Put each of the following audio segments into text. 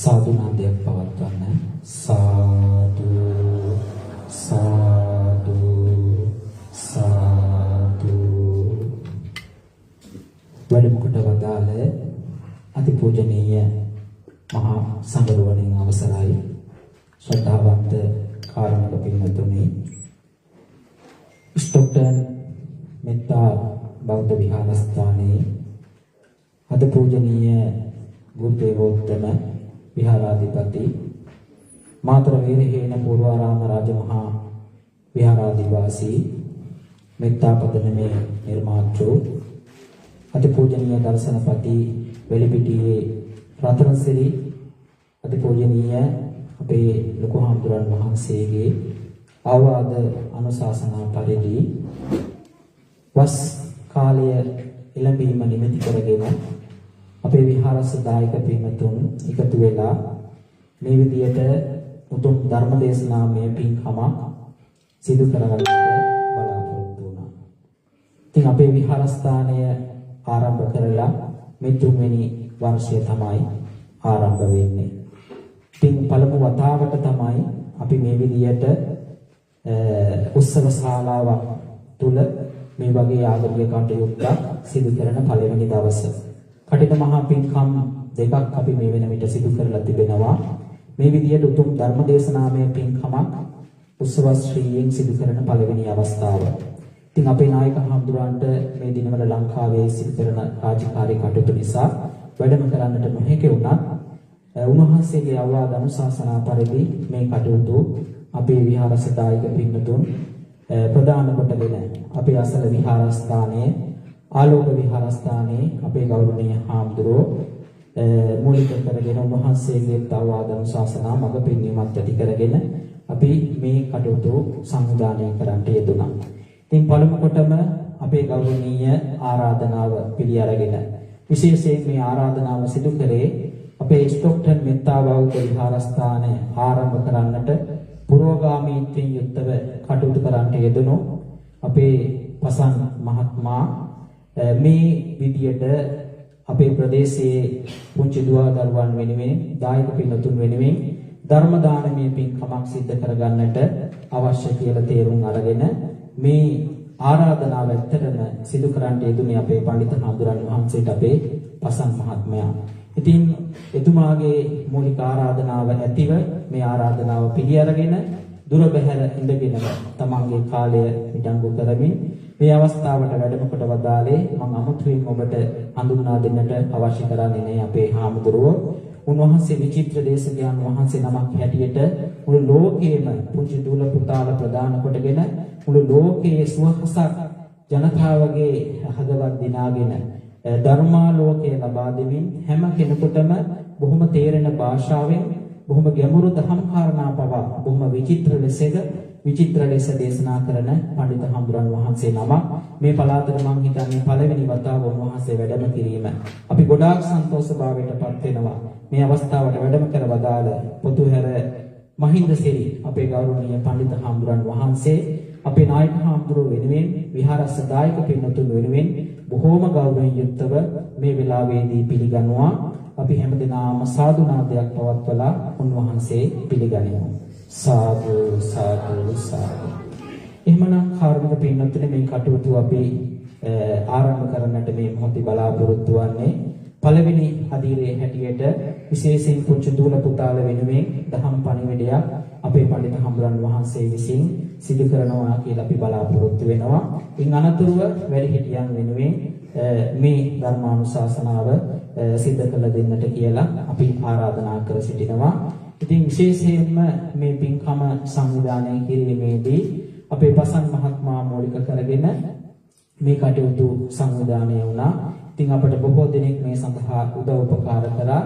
සාදු නාදයක් පවත්වන්න. සාදු සාදු සාදු. වැඩමුකට වදාළ අතිපූජනීය මහා සංඝරුවනින් අවසරයි ශ්‍රද්ධාවන්ත කාරුණික පින්වතුනි, ස්ටොක්ටන් මෙත්තා බෞද්ධ විහාරස්ථානයේ අද පූජනීය ගුරුදේවෝත්තම විහාරාධිපති මාතර වීරහේන පූර්වාරාම රාජමහා විහාරාධිවාසී මෙත්තාපදනමේ නිර්මාතෘ අතිපූජනීය දර්ශනපති වෙලිපිටියේ රතනසිරි අතිපූජනීය අපේ ලොකු හාමුදුරන් වහන්සේගේ අවවාද අනුශාසනා පරිදි වස් කාලය එළඹීම නිමිති කරගෙන අපේ විහාරස්ස දායක පින්තුන් එකතු වෙලා මේ විදියට උතුම් ධර්ම දේශනාමය පින්කමක් සිදු කරගන්නට බලාපොරොත්තු වුණා. ඉතින් අපේ විහාරස්ථානය ආරම්භ කරලා මේ තුන්වෙනි වර්ෂය තමයි ආරම්භ වෙන්නේ. ඉතින් පළමු වතාවට තමයි අපි මේ විදියට උත්සව ශාලාවක් තුල මේ වගේ ආගමික කටයුත්තක් සිදු කරන පළවෙනි දවසේ කටින මහා පින්කම් දෙකක් අපි මේ වෙන විට සිදු කරලා තිබෙනවා. මේ විදියට උතුම් ධර්ම දේශනාමය පින්කමක් උත්සව ශ්‍රීයෙන් සිදු කරන පළවෙනි අවස්ථාව. ඉතින් අපේ නායක හඳුරන්ට මේ දිනවල ලංකාවේ සිදු කරන රාජකාරී කටයුතු නිසා වැඩම කරන්නට නොහැකි වුණත් උන්වහන්සේගේ අවවාද අනුශාසනා පරිදි මේ කටයුතු අපේ විහාරස්ස දායක පින්තුන් ප්‍රදාන කොටගෙන අපේ අසල විහාරස්ථානයේ ආලෝක විහාරස්ථානයේ අපේ ගෞරවනීය හාමුදුරුවෝ මූලික කරගෙන උන්වහන්සේගේ අවවාද අනුශාසනා මඟ පෙන්වීමත් ඇති කරගෙන අපි මේ කටයුතු සංවිධානය කරන්නට යෙදුණා. ඉතින් පළමු කොටම අපේ ගෞරවනීය ආරාධනාව පිළි අරගෙන විශේෂයෙන් මේ ආරාධනාව සිදු කරේ අපේ ස්ටොක්ටන් මෙත්තා බෞද්ධ විහාරස්ථානය ආරම්භ කරන්නට පුරෝගාමීත්වයෙන් යුක්තව කටයුතු කරන්නට යෙදුණු අපේ පසන් මහත්මයා මේ විදියට අපේ ප්‍රදේශයේ පුංචි දුවා දරුවන් වෙනුවෙන් දායක පින්තුන් වෙනුවෙන් ධර්ම දානමය පින්කමක් සිද්ධ කරගන්නට අවශ්‍ය කියලා තේරුම් අරගෙන මේ ආරාධනාව ඇත්තටම සිදු කරන්නට යෙදුනේ අපේ පඬිත හඳුරන් වහන්සේට අපේ පසන් මහත්මයා. ඉතින් එතුමාගේ මූලික ආරාධනාව ඇතිව මේ ආරාධනාව පිළි අරගෙන දුර බැහැර ඉඳගෙන තමන්ගේ කාලය විඩංගු කරමින් මේ අවස්ථාවට වැඩම කොට වදාලේ මම අමුතුවෙන් ඔබට හඳුන්වා දෙන්නට අවශ්‍ය කරන්නේ නේ අපේ හාමුදුරුවෝ. උන්වහන්සේ විචිත්‍ර දේශකයන් වහන්සේ නමක් හැටියට මුළු ලෝකයේම පුංචි දූල පුතාල ප්‍රදාන කොටගෙන මුළු ලෝකයේ සුවහසක් ජනතාවගේ හදවත් දිනාගෙන ධර්මාලෝකය ලබා දෙමින් හැම කෙනෙකුටම බොහොම තේරෙන භාෂාවෙන් බොහොම ගැඹුරු දහම් කාරණා පවා බොහොම විචිත්‍ර ලෙස දේශනා කරන පඬිත හඳුරන් වහන්සේ නම මේ පළාතට මම හිතන්නේ පළවෙනි වතාව උන්වහන්සේ වැඩම කිරීම අපි ගොඩාක් සන්තෝෂභාවයටපත් වෙනවා. මේ අවස්ථාවට වැඩම කර වදාළ පොතුහැර මහින්දසිරි අපේ ගෞරවනීය පඬිත හඳුරන් වහන්සේ අපේ නායක හාමුදුරුවෝ වෙනුවෙන් විහාරස්ස දායක පින්තුන් වෙනුවෙන් බොහෝම ගෞරවයෙන් යුක්තව මේ වෙලාවේදී පිළිගන්නවා. අපි හැමදෙනාම සාදු නාදයක් පවත්වලා උන්වහන්සේ පිළිගනිමු. සාදු සාදු සාදු. එහෙමනම් කාරුණික පින්වත්නි මේ කටයුතු අපි ආරම්භ කරන්නට මේ මොහොතේ බලාපොරොත්තු වෙන්නේ පළවෙනි අදිරේ හැටියට විශේෂයෙන් පුංචි දූල පුතාල වෙනුවෙන් දහම් පණිවිඩයක් අපේ පඬිත හඳුරන් වහන්සේ විසින් සිදු කරනවා කියලා අපි බලාපොරොත්තු වෙනවා. ඉන් අනතුරුව වැඩිහිටියන් වෙනුවෙන් මේ ධර්මානුශාසනාව සිද්ධ කළ දෙන්නට කියලා අපි ආරාධනා කර සිටිනවා. ඉතින් විශේෂයෙන්ම මේ පින්කම සංවිධානය කිරීමේදී අපේ පසන් මහත්මයා මූලික කරගෙන මේ කටයුතු සංවිධානය වුණා. ඉතින් අපට බොහෝ දෙනෙක් මේ සඳහා උදව් උපකාර කරා.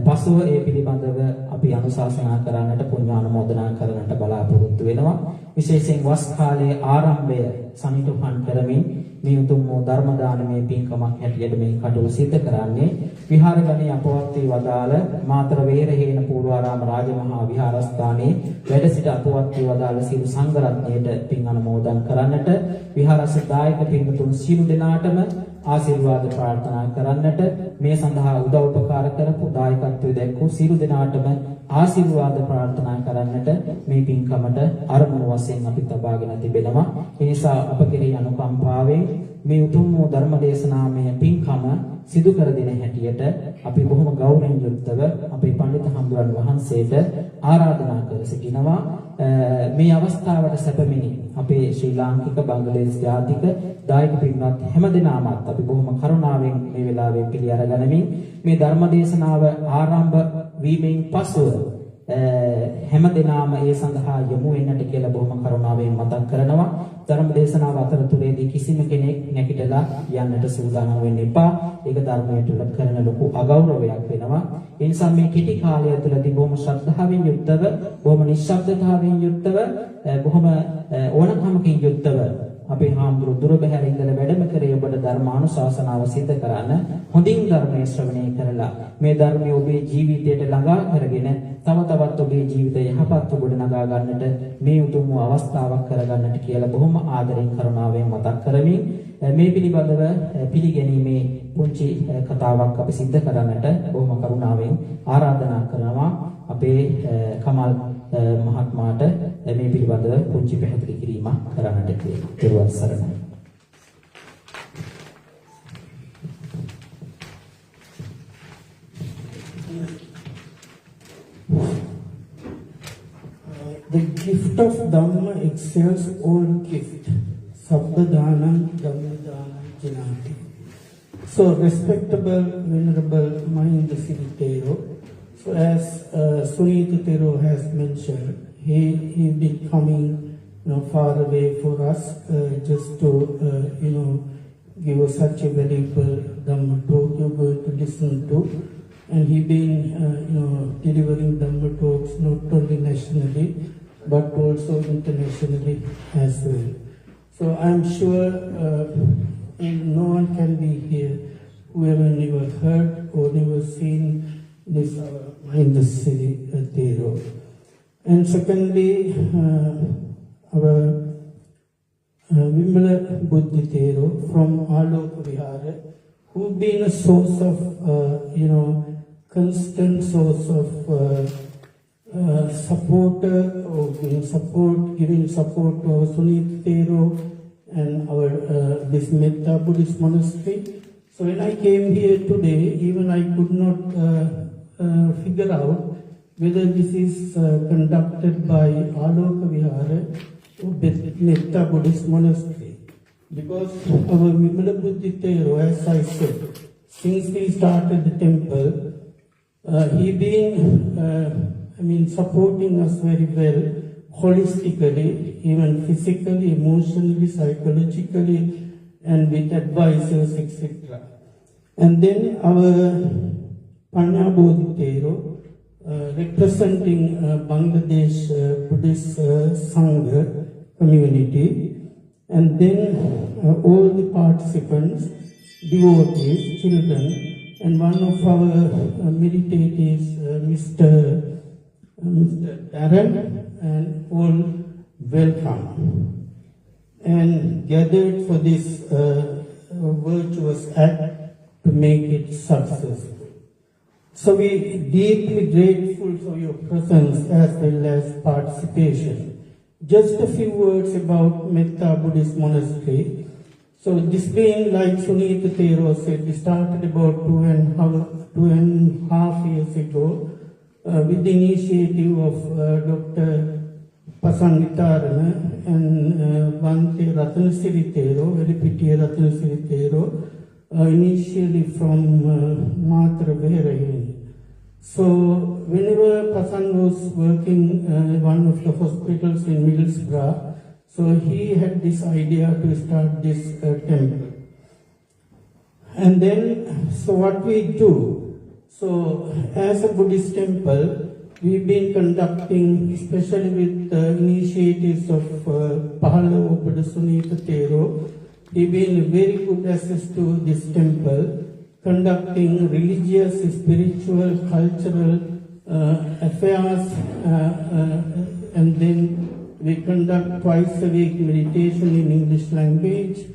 පසුව ඒ පිළිබඳව අපි අනුශාසනා කරන්නට පුණ්‍යානුමෝදනා කරන්නට බලාපොරොත්තු වෙනවා. විශේෂයෙන් වස් කාලයේ ආරම්භය සමිතුපන් කරමින් මේ උතුම් ධර්ම දානමය පින්කමක් හැටියට මේ කටයුතු සිදු කරන්නේ විහාරගණේ අපවත් වී වදාළ මාතර වේරහේන පූර්වාරාම රාජමහා විහාරස්ථානයේ වැඩ සිට අපවත් වී වදාළ සියලු සංඝ රත්නයට පින් අනුමෝදන් කරන්නට විහාරස්ස දායක පින්තුන් සියලු දෙනාටම ආශිර්වාද ප්‍රාර්ථනා කරන්නට මේ සඳහා උදව් උපකාර කරපු දායකත්වයේ දැක්වූ සියලු දෙනාටම ආශිර්වාද ප්‍රාර්ථනා කරන්නට මේ පින්කමට අරමුණු වශයෙන් අපි තබාගෙන තිබෙනවා. ඒ නිසා අප කෙරෙහි අනුකම්පාවෙන් මේ උතුම් වූ ධර්ම දේශනාමය පින්කම සිදු කර දෙන හැටියට අපි බොහොම ගෞරවයෙන් යුක්තව අපේ පඬිත හඳුරන් වහන්සේට ආරාධනා කර සිටිනවා. මේ අවස්ථාවට සැපමිනි අපේ ශ්‍රී ලාංකික බංගලදේශ ජාතික දායක පින්වත් හැමදෙනාමත් අපි බොහොම කරුණාවෙන් මේ වෙලාවේ පිළි අරගනිමින් මේ ධර්ම දේශනාව ආරම්භ වීමෙන් පසුව හැමදෙනාම ඒ සඳහා යොමු වෙන්නට කියලා බොහොම කරුණාවෙන් මතක් කරනවා. ධර්ම දේශනාව අතරතුරේදී කිසිම කෙනෙක් නැගිටලා යන්නට සූදානම් වෙන්න එපා. ඒක ධර්මයට කරන ලොකු අගෞරවයක් වෙනවා. ඒ නිසා මේ කෙටි කාලය තුළදී බොහොම ශ්‍රද්ධාවෙන් යුක්තව, බොහොම නිශ්ශබ්දතාවයෙන් යුක්තව, බොහොම ඕනකමකින් යුක්තව අපේ හාමුදුරු දුර බැහැර ඉඳලා වැඩම කරේ ඔබට ධර්මානුශාසනාව සිද්ධ කරන්න. හොඳින් ධර්මයේ ශ්‍රවණය කරලා මේ ධර්මය ඔබේ ජීවිතයට ළඟා කරගෙන තව තවත් ඔබේ ජීවිතය යහපත් ඔබට නගා ගන්නට මේ උතුම් වූ අවස්ථාවක් කරගන්නට කියලා බොහොම ආදරෙන් කරුණාවෙන් මතක් කරමින් මේ පිළිබඳව පිළිගැනීමේ පුංචි කතාවක් අපි සිද්ධ කරන්නට බොහොම කරුණාවෙන් ආරාධනා කරනවා අපේ කමල් මහත්මයාට මේ පිළිබඳව පුංචි පැහැදිලි කිරීමක් කරන්නට කියලා සරණයි. The gift of Dhamma excels all gift. Sabba Dhanam Dhamma Dhanam Janati. So, respectable, venerable Mahindasiri Thero. So, as Sunita Thero has mentioned, he been coming far away for us just to give us such a valuable Dhamma talk you're going to listen to. And he been delivering Dhamma talks not only nationally but also internationally as well. So I'm sure no one can be here who have never heard or never seen this Mahindasiri Thero. And secondly, our Vimala Buddhi Thero from Aloka Vihara, who been a source of constant source of supporter or giving support to our Sunita Thero and our this Metta Buddhist monastery. So when I came here today, even I could not figure out whether this is conducted by Aloka Vihara or Metta Buddhist monastery, because our Vimala Buddhi Thero, as I said, since we started the temple, he been supporting us very well, holistically, even physically, emotionally, psychologically, and with advisors, etc. And then our Panya Bodhi Thero, representing Bangladesh Buddhist Sangha community, and then all the participants, devotees, children, and one of our meditators, Mr. Darren, and all welcome. And gathered for this virtuous act to make it successful. So we deeply grateful for your presence as well as participation. Just a few words about Metta Buddhist Monastery. So this being, like Sunita Thero said, we started about 2.5 years ago with the initiative of Dr. ṭHΑNNA and Bhante Ratnasiri Thero, very pretty Ratnasiri Thero, initially from Matra Behrain. So whenever ṭHANNA was working in one of the hospitals in Middlesbrough, so he had this idea to start this temple. And then, so what we do, so as a Buddhist temple, we've been conducting, especially with the initiatives of Pahala Buddha Sunita Thero, he's been a very good assist to this temple, conducting religious, spiritual, cultural affairs, and then we conduct twice a week meditation in English language,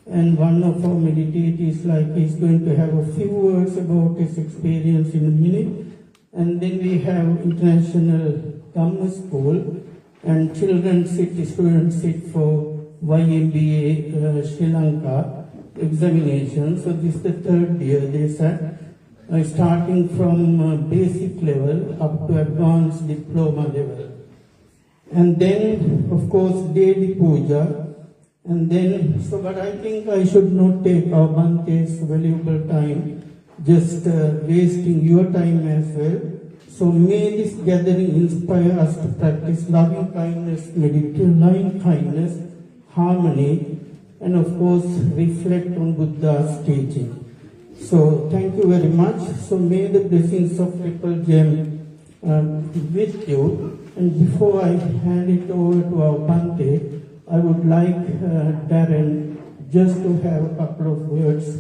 And one of our meditators, like, he's going to have a few words about his experience in a minute. And then we have international DHAMMA school, and students sit for YMBA Sri Lanka examination. So this is the third year. They said starting from basic level up to advanced diploma level. And then, of course, daily puja. And then, but I think I should not take our Bhante's valuable time, just wasting your time as well. So may this gathering inspire us to practice loving kindness, loving kindness, harmony, and of course reflect on Buddha's teaching. So thank you very much. So may the blessings of Triple Gem with you. And before I hand it over to our Bhante, I would like Darren just to have a couple of words,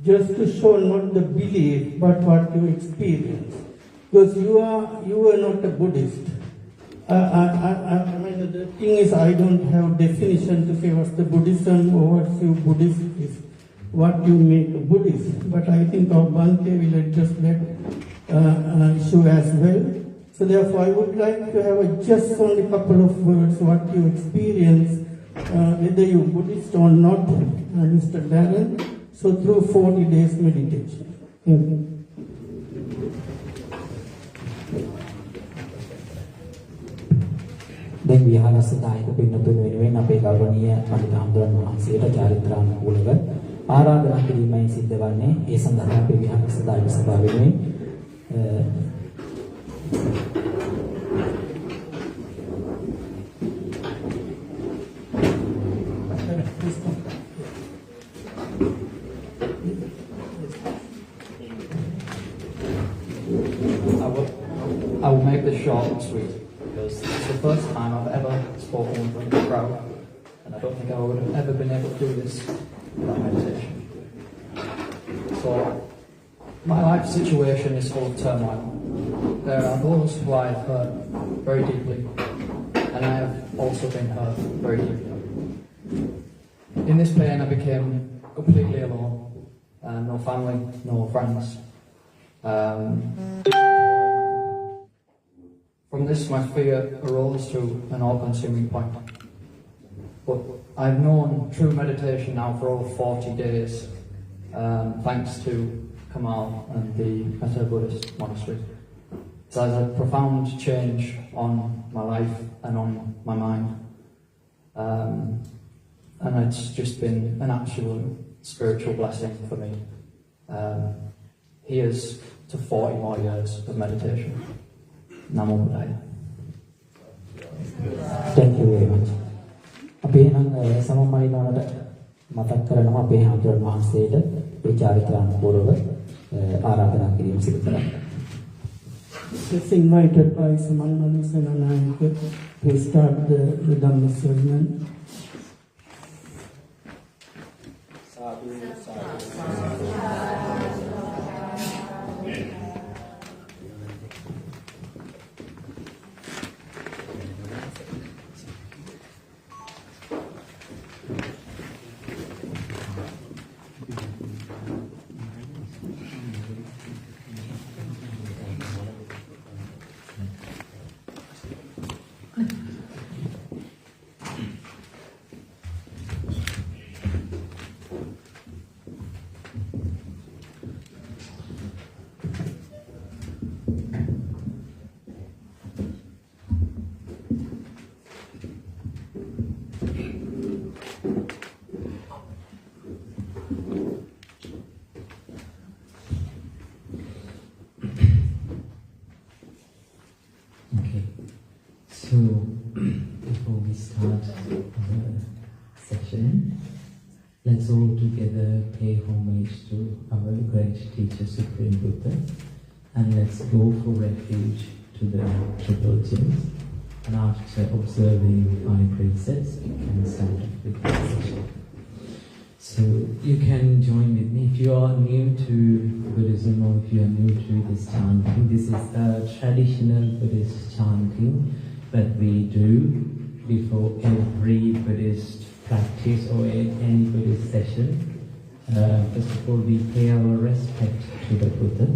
just to show not the belief, but what you experience. Because you are not a Buddhist. I mean, the thing is, I don't have definition to say what's the Buddhism or what's your Buddhist is, what you make a Buddhist. But I think our Bhante will address that issue as well. So therefore, I would like to have just only a couple of words, what you experience, whether you're Buddhist or not, Mr. Darren, so through 40 days meditation. Thank you. දැන් විහාරස්ථායක පින්නතුන් වෙනුවෙන් අපේ ගෞරවනීය පඬිතුමන් වහන්සේට චාරිත්‍රානුකූලව ආරාධනා කිරීමයි සිද්ධ වන්නේ. ඒ සඳහා අපේ විහාරස්ථායක සභාව වෙනුවෙන් I will make this short and sweet, because it's the first time I've ever spoken in front of a crowd, and I don't think I would have ever been able to do this without meditation. So, my life situation is full of turmoil. There are those who I have hurt very deeply, and I have also been hurt very deeply. In this pain, I became completely alone. No family, no friends. From this, my fear arose to an all-consuming point. But I've known true meditation now for over 40 days, thanks to Kamal and the Metta Buddhist monastery. It has a profound change on my life and on my mind. And it's just been an absolute spiritual blessing for me. Here's to 40 more years of meditation. Namo Buddhaya. Thank you very much. අපි එහෙනම් සමමයිනවලට මතක් කරනවා අපේ හාමුදුරන් වහන්සේට ඒ චාරිත්‍රානුකූලව ආරාධනා කිරීම සිදු කරන්න. It's invited by Samanmani Senanayaka to start the Dhamma sermon. Sadhu, So, before we start our session, let's all together pay homage to our great teacher, Supreme Buddha, and let's go for refuge to the Triple Gems. And after observing 5 precepts, we can start with the session. So, you can join with me. If you are new to Buddhism or if you are new to this chanting, this is a traditional Buddhist chanting that we do before every Buddhist practice or anybody's session, first of all, we pay our respect to the Buddha.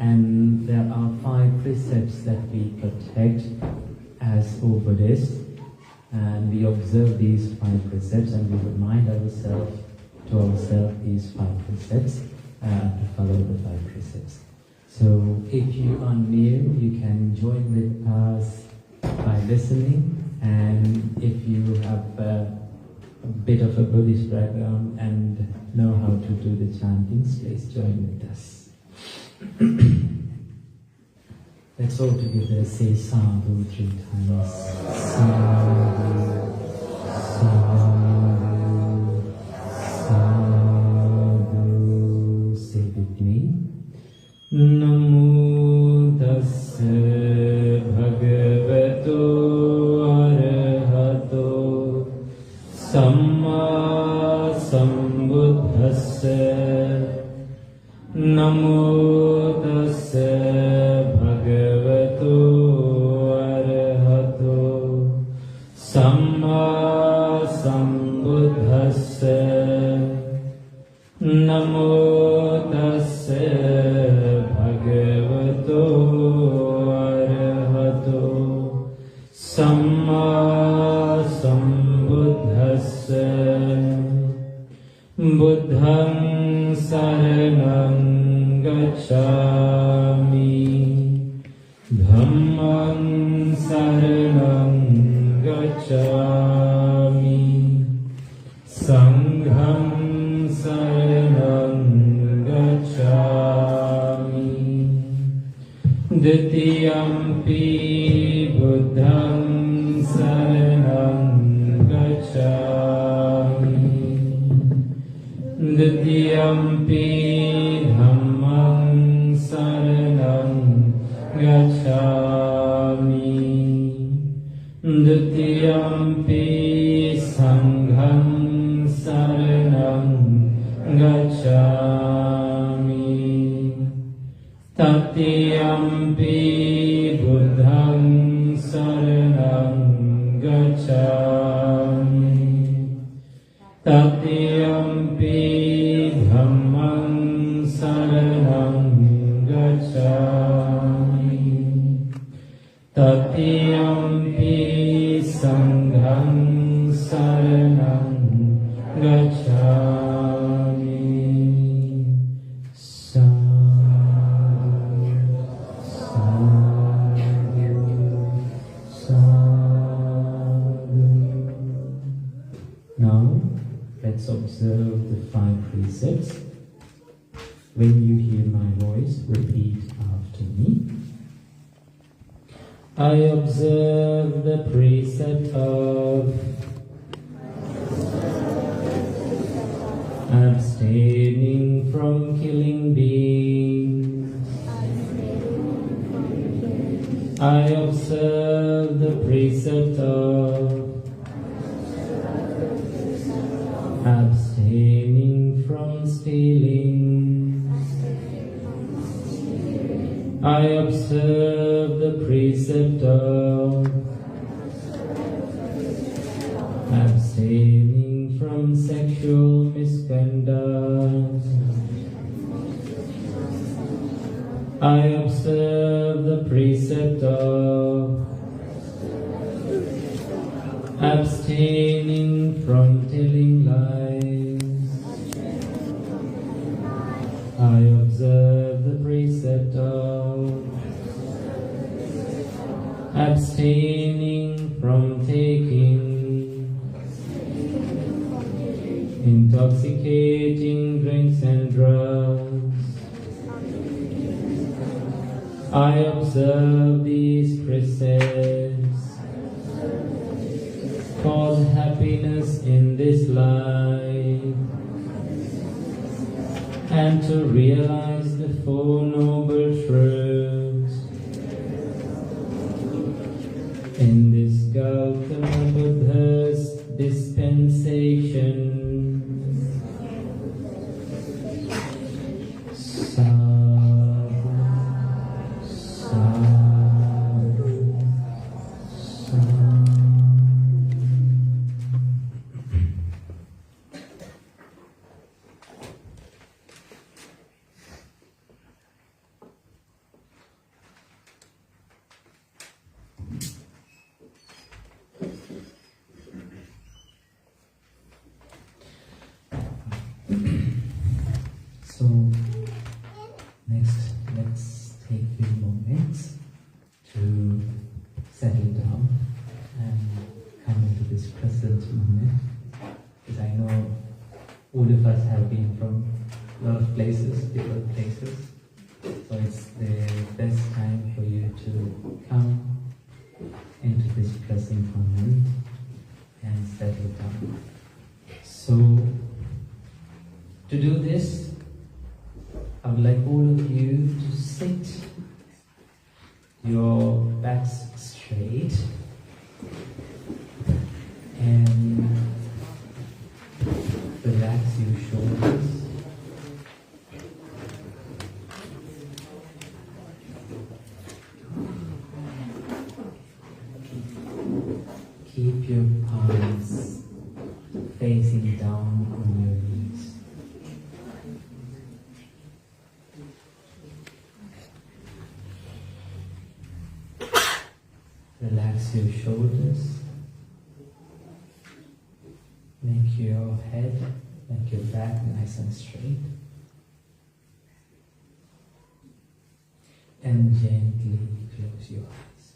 And there are 5 precepts that we protect as Buddhists. And we observe these 5 precepts and we remind ourselves these 5 precepts to follow the 5 precepts. So if you are new, you can join with us by listening, and if you have a bit of a Buddhist background and know how to do the chantings, please join with us. Let's all together say sadhu 3 times. Sadhu, sadhu, sadhu. Say with me. Namo tassa bhagavato arahato samma sambuddhassa. Namo tassa bhagavato arahato samma sambuddhassa. Namo tassa bhagavato arahato samma sambuddhassa. Buddhang saranang gacchami, dhammang saranang gacchami, sangham saranang gacchami. Ditiyampi buddhang saranang gacchami. Ditiyampi dhammang saranang gacchami. Ditiyampi sanghang saranang gacchami. Tatiyampi buddhang saranang gacchami. Tatiyampi dhammang saranang gacchami. Tatiyampi sanghang saranang gacchami. Sadhu, sadhu. Now, let's observe the 5 precepts. When you hear my voice, repeat after me. I observe the precept of abstaining from killing beings. I observe the precept of abstaining from stealing. I observe the precept of abstaining from sexual misconduct. I observe the precept of abstaining from telling lies. I observe the precept of abstaining from taking intoxicating drinks and drugs. I observe these precepts, cause happiness in this life, and to realize the 4 Noble Truths. In this Gautama Buddha's dispensation, So next, let's take a few moments to settle down and come into this present moment. Because I know all of us have been from a lot of places, different places. So it's the best time for you to come into this present moment and settle down. So to do this, I would like all of you to sit your backs straight and relax your shoulders. Keep your palms facing down on your knees. Relax your shoulders. Make your head, make your back nice and straight. And gently close your eyes.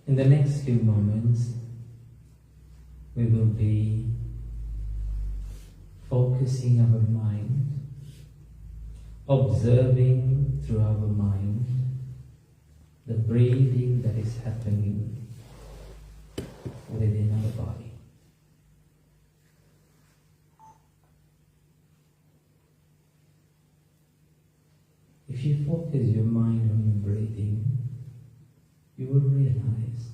In the next few moments, we will be focusing our mind, observing through our mind the breathing that is happening within our body. If you focus your mind on your breathing, you will realize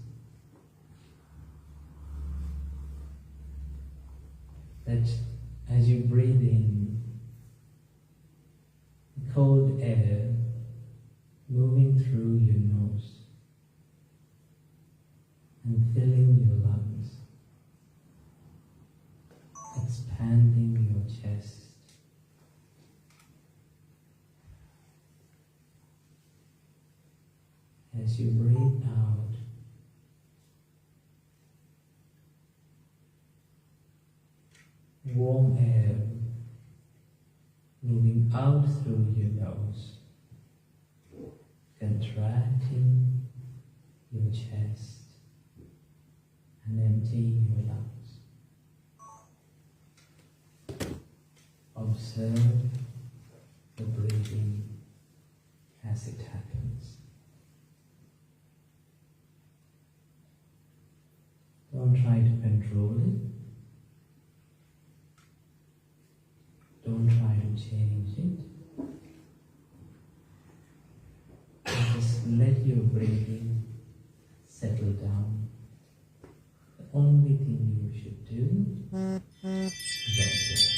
that as you breathe in, the cold air moving through your nose and filling your lungs, expanding your chest. As you breathe out, warm air moving out through your nose, contracting your chest and emptying your lungs. Observe the breathing as it happens. Don't try to control it. Don't try to change it. Just let your breathing settle down. The only thing you should do is observe.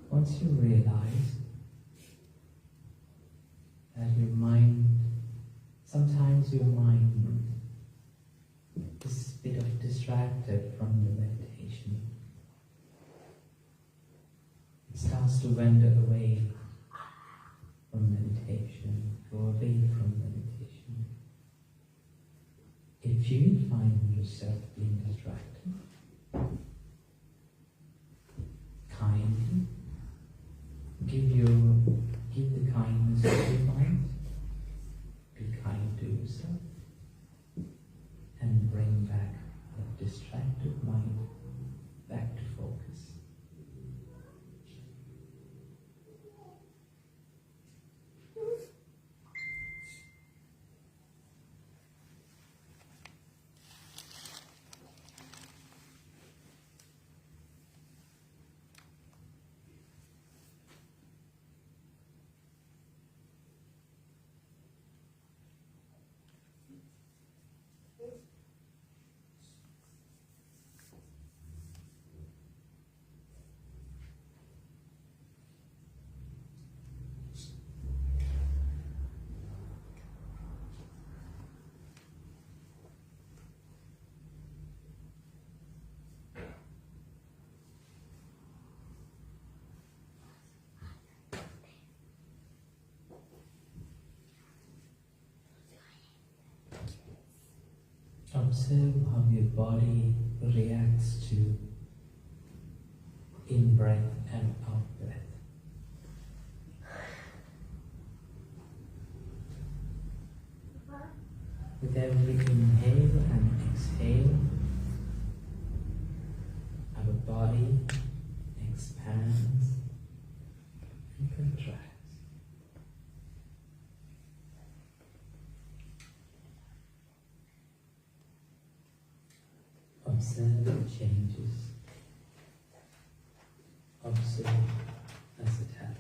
Once you realize that your mind, sometimes your mind is a bit of distracted from your meditation. It starts to wander away from meditation, go away from meditation. If you find yourself being distracted, kindly give the kindness to your mind, be kind to yourself, and bring back that distracted mind back to focus. Observe how your body reacts to in-breath and out-breath. With every inhale and exhale, our body expands and contracts. Observe the changes. Observe as it happens.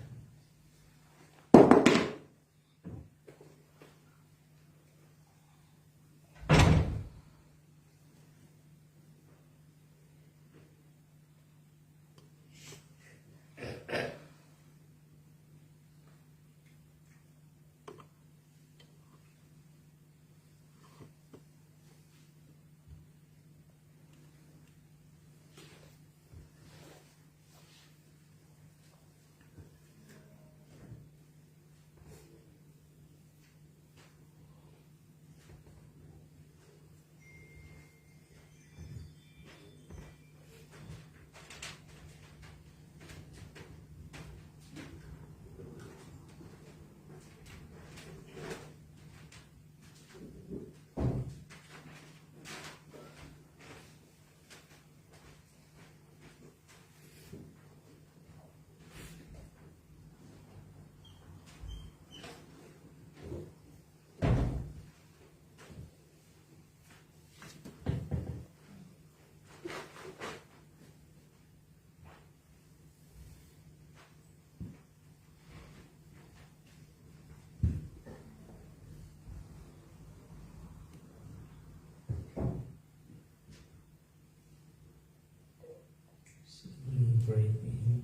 Breathe in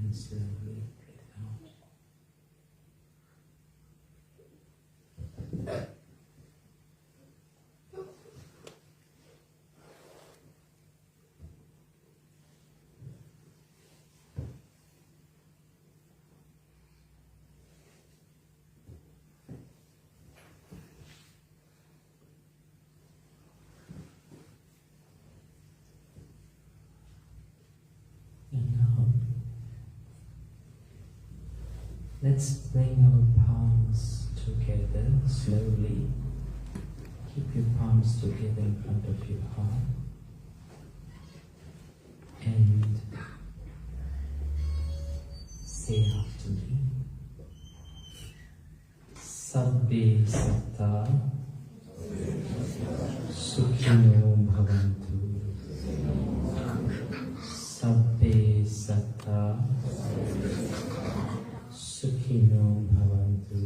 and slowly breathe out. And now, let's bring our palms together slowly. Keep your palms together in front of your heart. And say after me. Sabbe satta sukhino bhavantu. Sabbe satta sukhino bhavantu.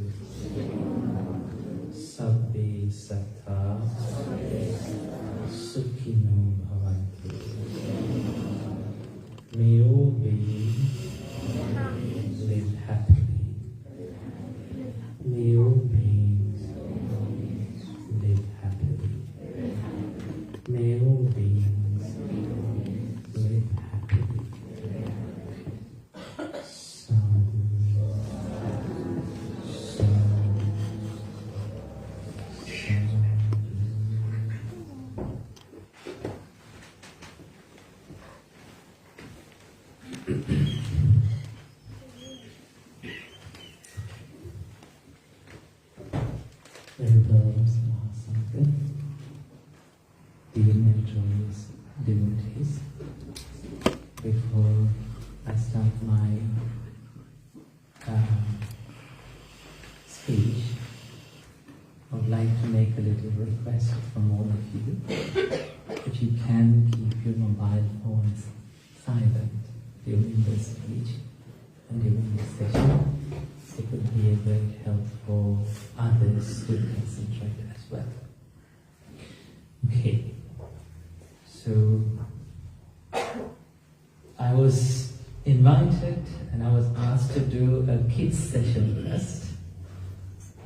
Sabbe satta sukhino bhavantu. May all beings live happily. May all beings live happily. May all beings live happily. Sadhu, sadhu, sadhu. Venerable Mahasangha, dear meritorious devotees, before I start my speech, I would like to make a little request from all of you. If you can keep your mobile phones silent during this speech and during this session, it would be a great help for others to concentrate as well. Okay, so I was invited and I was asked to do a kids session first,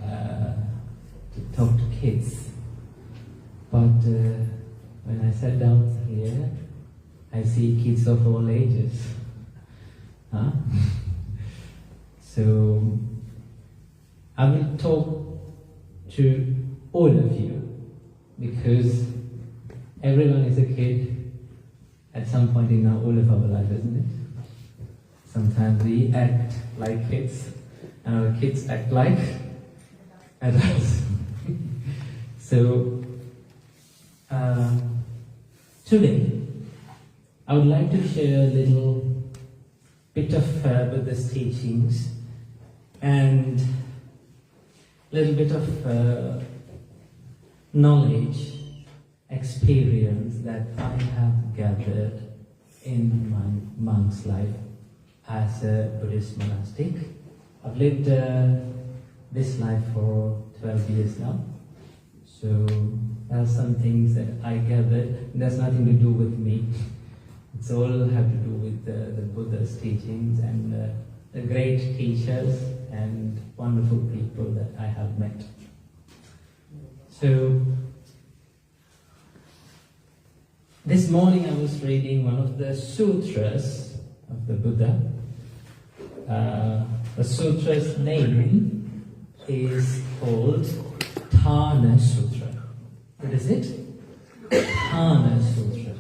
to talk to kids. But when I sat down here, I see kids of all ages. Huh? So I will talk to all of you because Everyone is a kid at some point in all of our life, isn't it? Sometimes we act like kids, and our kids act like adults. So, today, I would like to share a little bit of Buddha's teachings and a little bit of knowledge, experience that I have gathered in my monk's life as a Buddhist monastic. I've lived this life for 12 years now. So there are some things that I gathered. There's nothing to do with me. It's all have to do with the Buddha's teachings and the great teachers and wonderful people that I have met. So this morning I was reading one of the sutras of the Buddha. The sutra's name is called ṭHΑNA Sutra. What is it? ṭHANA Sutra.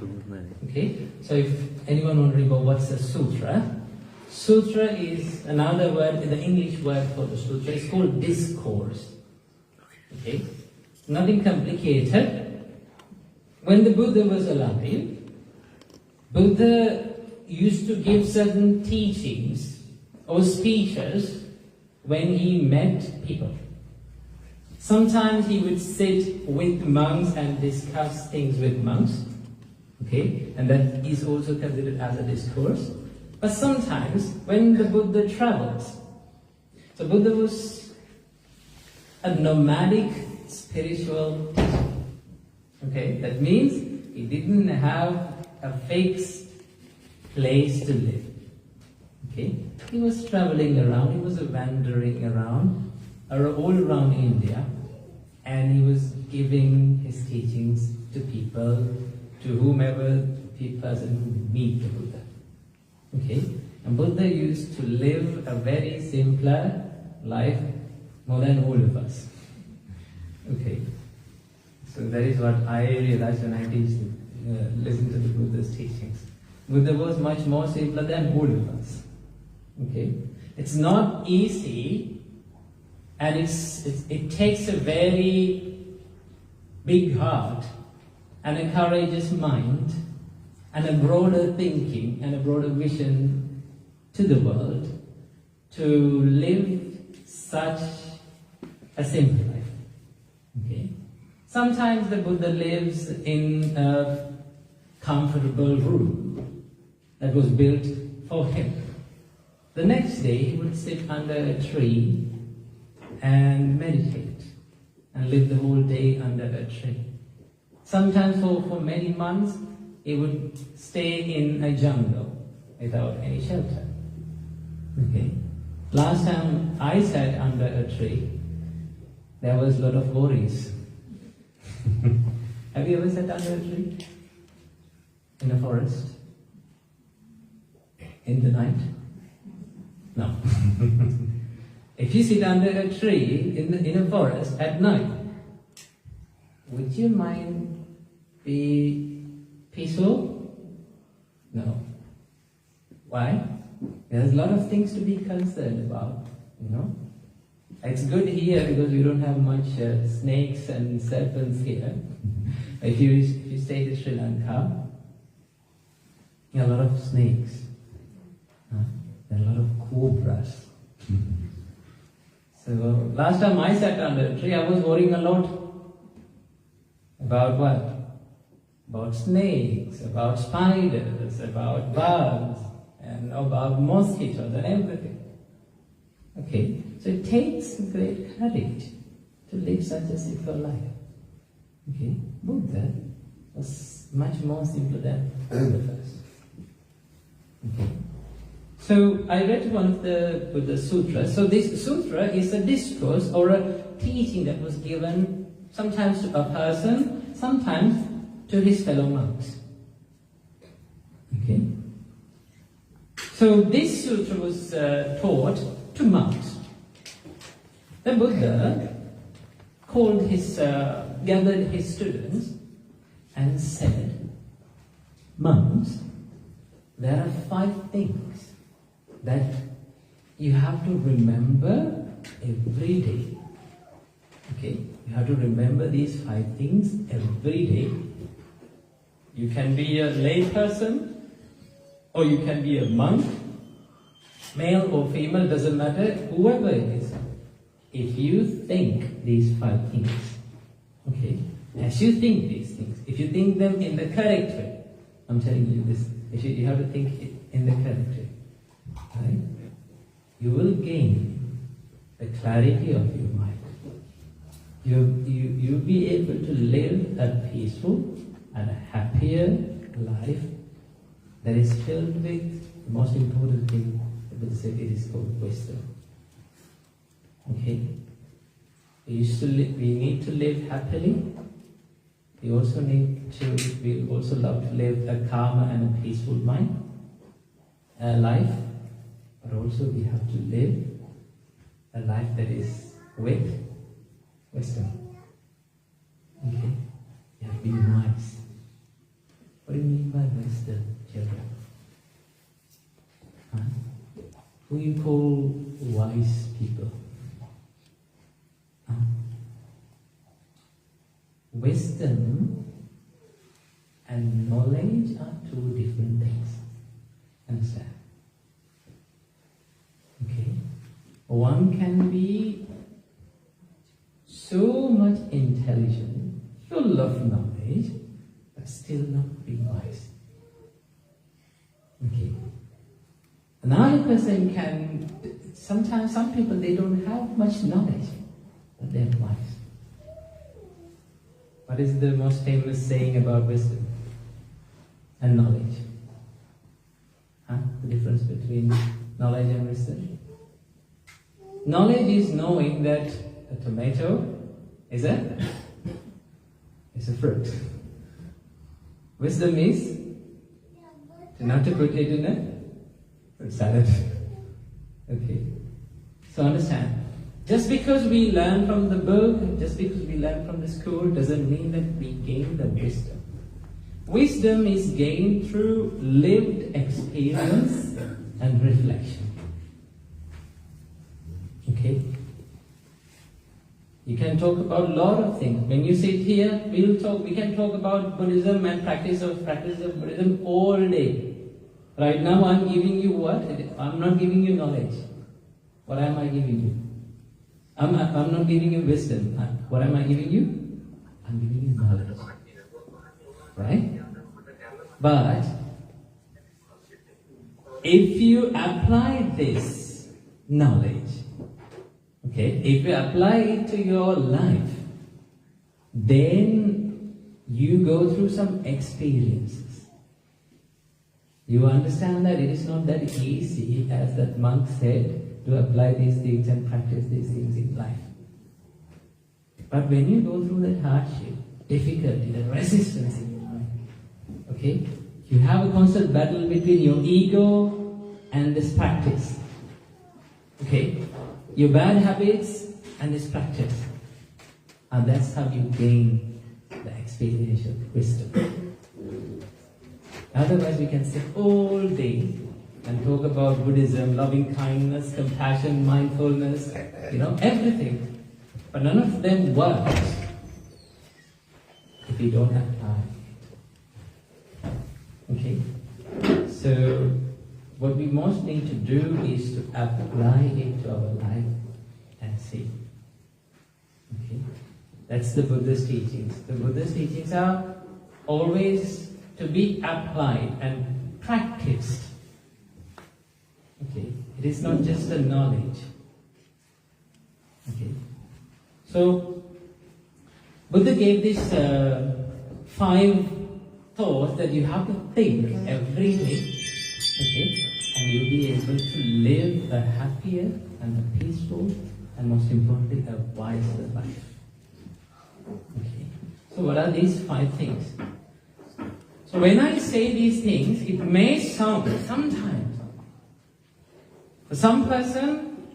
Okay, so if anyone wondering about what's a sutra, sutra is another word, the English word for the sutra. It's called discourse. Okay, nothing complicated. When the Buddha was alive, Buddha used to give certain teachings or speeches when he met people. Sometimes he would sit with monks and discuss things with monks, okay, and that is also considered as a discourse. But sometimes when the Buddha travels, so Buddha was a nomadic spiritual teacher, okay, that means he didn't have a fixed place to live, okay, he was traveling around, he was wandering around, all around India, and he was giving his teachings to people, to whomever person who meet the Buddha. Okay? And Buddha used to live a very simpler life more than all of us. Okay? So that is what I realized when I listen to the Buddha's teachings. Buddha was much more simpler than all of us. Okay? It's not easy, and it takes a very big heart and a courageous mind and a broader thinking and a broader vision to the world to live such a simple life. Okay? Sometimes the Buddha lives in a comfortable room that was built for him. The next day he would sit under a tree and meditate and live the whole day under a tree. Sometimes for many months he would stay in a jungle without any shelter. Okay. Last time I sat under a tree, there was a lot of worries. Have you ever sat under a tree? In a forest? In the night? No. If you sit under a tree in a forest at night, would your mind be peaceful? No. Why? There's a lot of things to be concerned about, you know. It's good here because we don't have much snakes and serpents here. If you stay in Sri Lanka, there are a lot of snakes. There are a lot of cobras. So last time I sat under a tree, I was worrying a lot about what? About snakes, about spiders, about bugs, and about mosquitoes and everything. Okay, so it takes great courage to live such a simple life. Okay, Buddha was much more simple than all of us. Okay. So I read one of the Buddha Sutras. So this sutra is a discourse or a teaching that was given sometimes to a person, sometimes to his fellow monks. Okay. So this sutra was taught to monks. The Buddha called gathered his students and and said, monks, there are 5 things that you have to remember every day. Okay? You have to remember these 5 things every day. You can be a lay person, or you can be a monk, male or female, doesn't matter, whoever it is. If you think these 5 things, okay, as you think these things, if you think them in the correct way, I'm telling you this, you have to think it in the correct way, right? You will gain the clarity of your mind. You'll be able to live a peaceful and a happier life that is filled with the most important thing. The Buddha said it is called wisdom. Okay? We need to live happily. We also love to live a calmer and a peaceful life. But also we have to live a life that is with wisdom. Okay? You have to be wise. What do you mean by wisdom, children? Huh? Who you call wise people? Huh? Wisdom and knowledge are 2 different things. Understand? Okay? One can be so much intelligent, full of knowledge, but still not be wise. Okay? Another person can, sometimes some people, they don't have much knowledge, but they're wise. What is the most famous saying about wisdom and knowledge? Huh? The difference between knowledge and wisdom? Knowledge is knowing that a tomato is a fruit. Wisdom is not to put it in a fruit salad. Okay. So understand. Just because we learn from the book, just because we learn from the school, doesn't mean that we gain the wisdom. Wisdom is gained through lived experience and reflection. Okay? You can talk about a lot of things. When you sit here, we can talk about Buddhism and practice of Buddhism all day. Right now I'm giving you what? I'm not giving you knowledge. What am I giving you? I'm not giving you wisdom. What am I giving you? I'm giving you knowledge. Right? But if you apply this knowledge, okay, if you apply it to your life, then you go through some experiences. You understand that it is not that easy, as that monk said, to apply these things and practice these things in life. But when you go through that hardship, difficulty, that resistance in your mind, okay, you have a constant battle between your ego and this practice. Okay, your bad habits and this practice. And that's how you gain the experiential wisdom. Otherwise, we can sit all day and talk about Buddhism, loving kindness, compassion, mindfulness, everything. But none of them works if we don't apply it. Okay? So, what we most need to do is to apply it to our life and see. Okay? That's the Buddha's teachings. The Buddha's teachings are always to be applied and practiced. Okay? It is not just a knowledge. Okay? So, Buddha gave this 5 thoughts that you have to think every day. Okay? And you'll be able to live a happier and a peaceful and most importantly a wiser life. Okay. So what are these 5 things? So when I say these things, it may sound sometimes, for some person,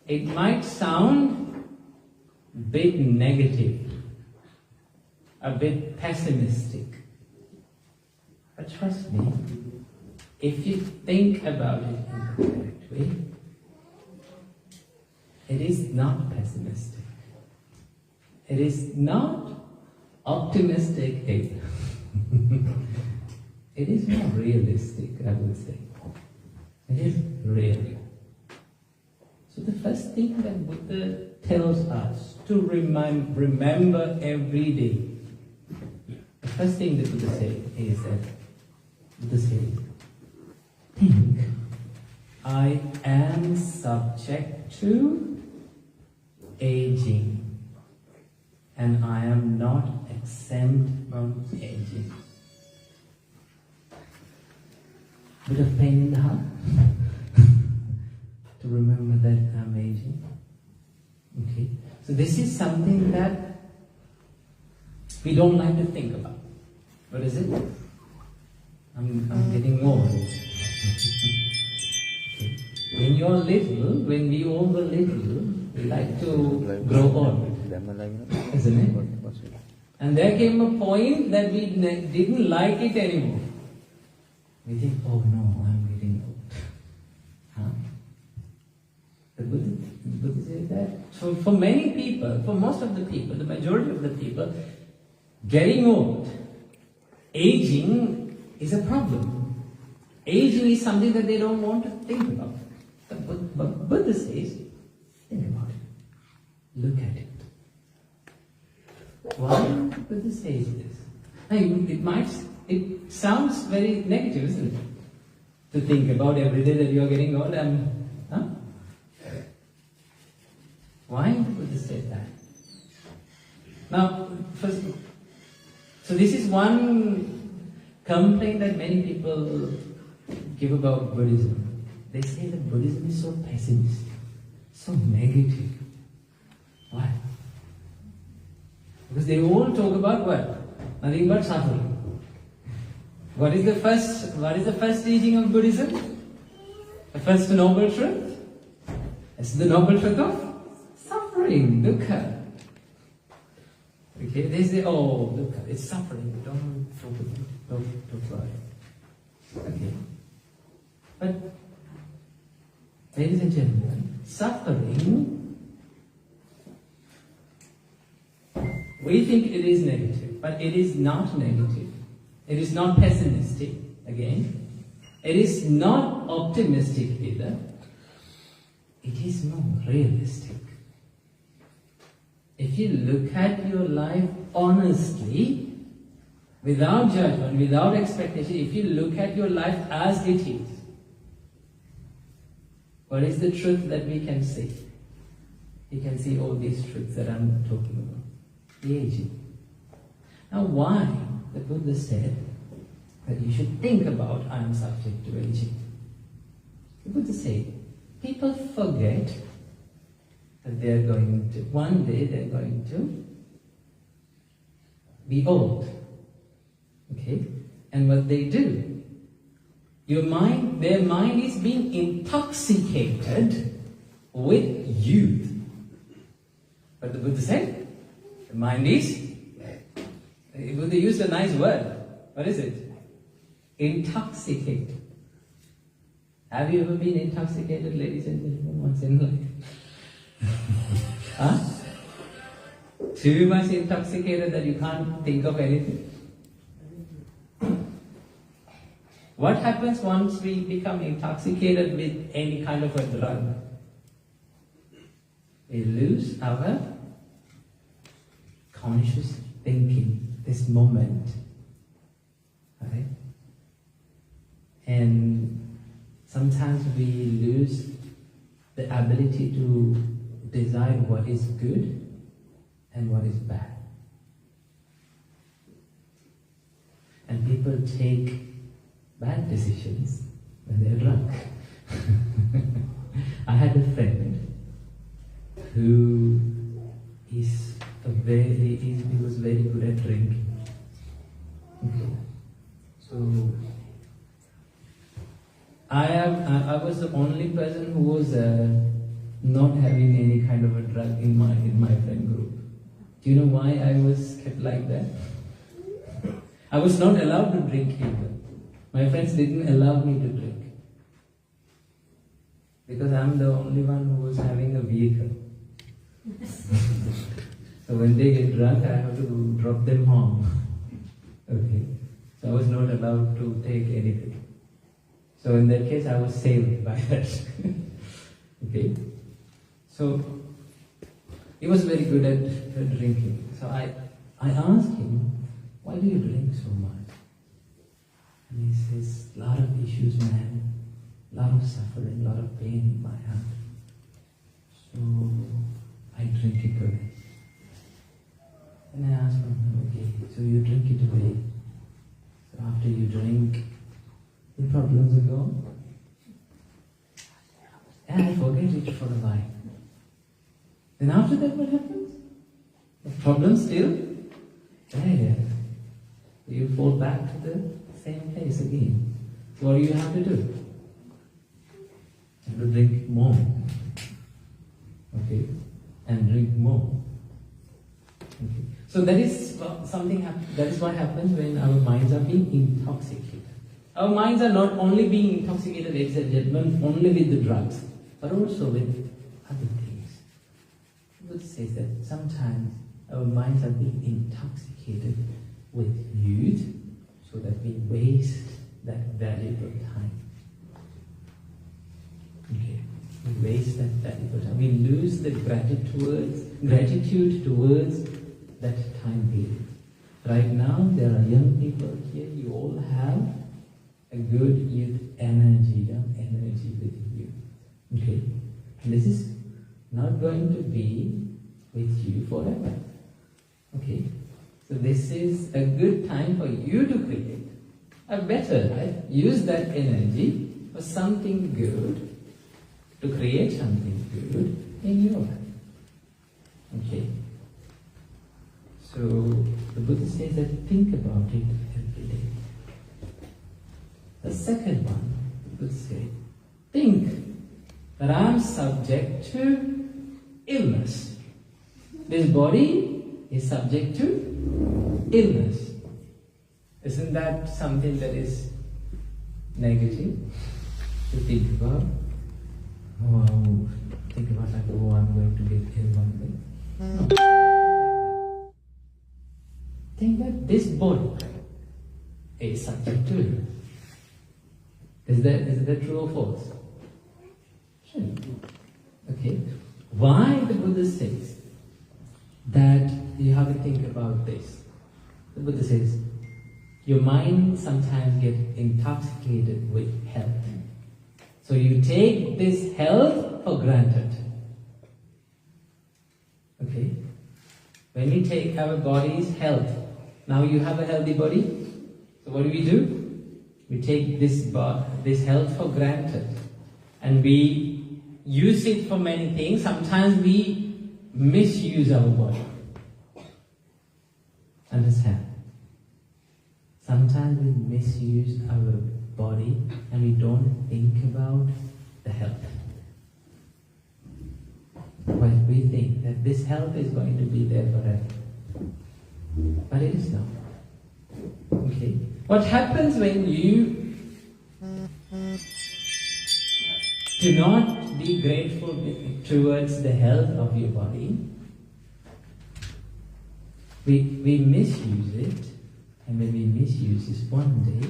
it might sound a bit negative, a bit pessimistic. trust me, if you think about it in the correct way, it is not pessimistic. It is not optimistic either. It is more realistic, I would say. It is real. So the first thing that Buddha tells us to remember every day, the first thing that Buddha says is that, Buddha says, think, I am subject to aging, and I am not exempt from aging. Bit of pain in the heart to remember that I'm aging. Okay, so this is something that we don't like to think about. What is it? I'm getting old. Okay. When you're little, when we all were little, we like to grow old, isn't it? And there came a point that we didn't like it anymore. We think, oh no, I'm getting old. Huh? The Buddha says that. So for many people, for most of the people, the majority of the people, getting old, aging is a problem. Aging is something that they don't want to think about. But Buddha says, think about it. Look at it. Why Buddha says this? It sounds very negative, isn't it? To think about every day that you are getting old and, huh? Why did Buddha say that? Now, first, so this is one complaint that many people give about Buddhism. They say that Buddhism is so pessimistic, so negative. Why? Because they all talk about what? Nothing but suffering. What is the first teaching of Buddhism? The first noble truth? It's the noble truth of suffering, dukkha. Okay, they say, oh, dukkha, it's suffering, don't talk about it, don't worry. Okay. But, ladies and gentlemen, suffering, we think it is negative, but it is not negative. It is not pessimistic, again. It is not optimistic either. It is more realistic. If you look at your life honestly, without judgment, without expectation, if you look at your life as it is, what is the truth that we can see? We can see all these truths that I'm talking about. The aging. Now why the Buddha said that you should think about I am subject to aging? The Buddha said, people forget that they are going to, one day they are going to be old. Okay? And what they do, their mind is being intoxicated with youth. But the Buddha said, the mind is, the Buddha used a nice word. What is it? Intoxicated. Have you ever been intoxicated, ladies and gentlemen, once in life? Huh? Too much intoxicated that you can't think of anything? What happens once we become intoxicated with any kind of a drug? We lose our conscious thinking, this moment. Right? And sometimes we lose the ability to decide what is good and what is bad. And people take bad decisions when they're drunk. I had a friend who is he was very good at drinking. Okay. So I was the only person who was not having any kind of a drug in my friend group. Do you know why I was kept like that? I was not allowed to drink either. My friends didn't allow me to drink. Because I'm the only one who was having a vehicle. So when they get drunk, I have to drop them home. Okay. So I was not allowed to take anything. So in that case, I was saved by that. Okay. So he was very good at drinking. So I asked him, why do you drink so much? And he says, a lot of issues, man. A lot of suffering, a lot of pain in my heart. So I drink it away. And I asked him, okay, so you drink it away. So after you drink, the problems are gone. And I forget it for a while. Then after that, what happens? The problem still there. You fall back to the same place again. So what do you have to do? You have to drink more. Okay? And drink more. Okay. So that is something. That is what happens when our minds are being intoxicated. Our minds are not only being intoxicated, ladies and gentlemen, only with the drugs, but also with other things. The Buddha says that sometimes our minds are being intoxicated with youth, so that we waste that valuable time. Okay, we waste that valuable time. We lose the gratitude towards that time period. Right now, there are young people here. You all have a good youth energy, young energy with you. Okay, and this is not going to be with you forever. Okay, so this is a good time for you to create a better life. Use that energy for something good, to create something good in your life. Okay. So the Buddha says that think about it every day. The second one, the Buddha says, think that I am subject to illness. This body is subject to illness. Isn't that something that is negative to think about? Oh, think about like, oh, I'm going to get ill one day. No. Think that this body is subject to illness. Is that true or false? Sure. Okay. Why the Buddha says that you have to think about this? The Buddha says, your mind sometimes gets intoxicated with health. So you take this health for granted. Okay? When we take our body's health, now you have a healthy body. So what do? We take this health for granted. And we use it for many things. Sometimes we misuse our body. Understand? Sometimes we misuse our body and we don't think about the health. But we think that this health is going to be there forever. But it is not. Okay? What happens when you do not be grateful towards the health of your body? We misuse it, and when we misuse it, one day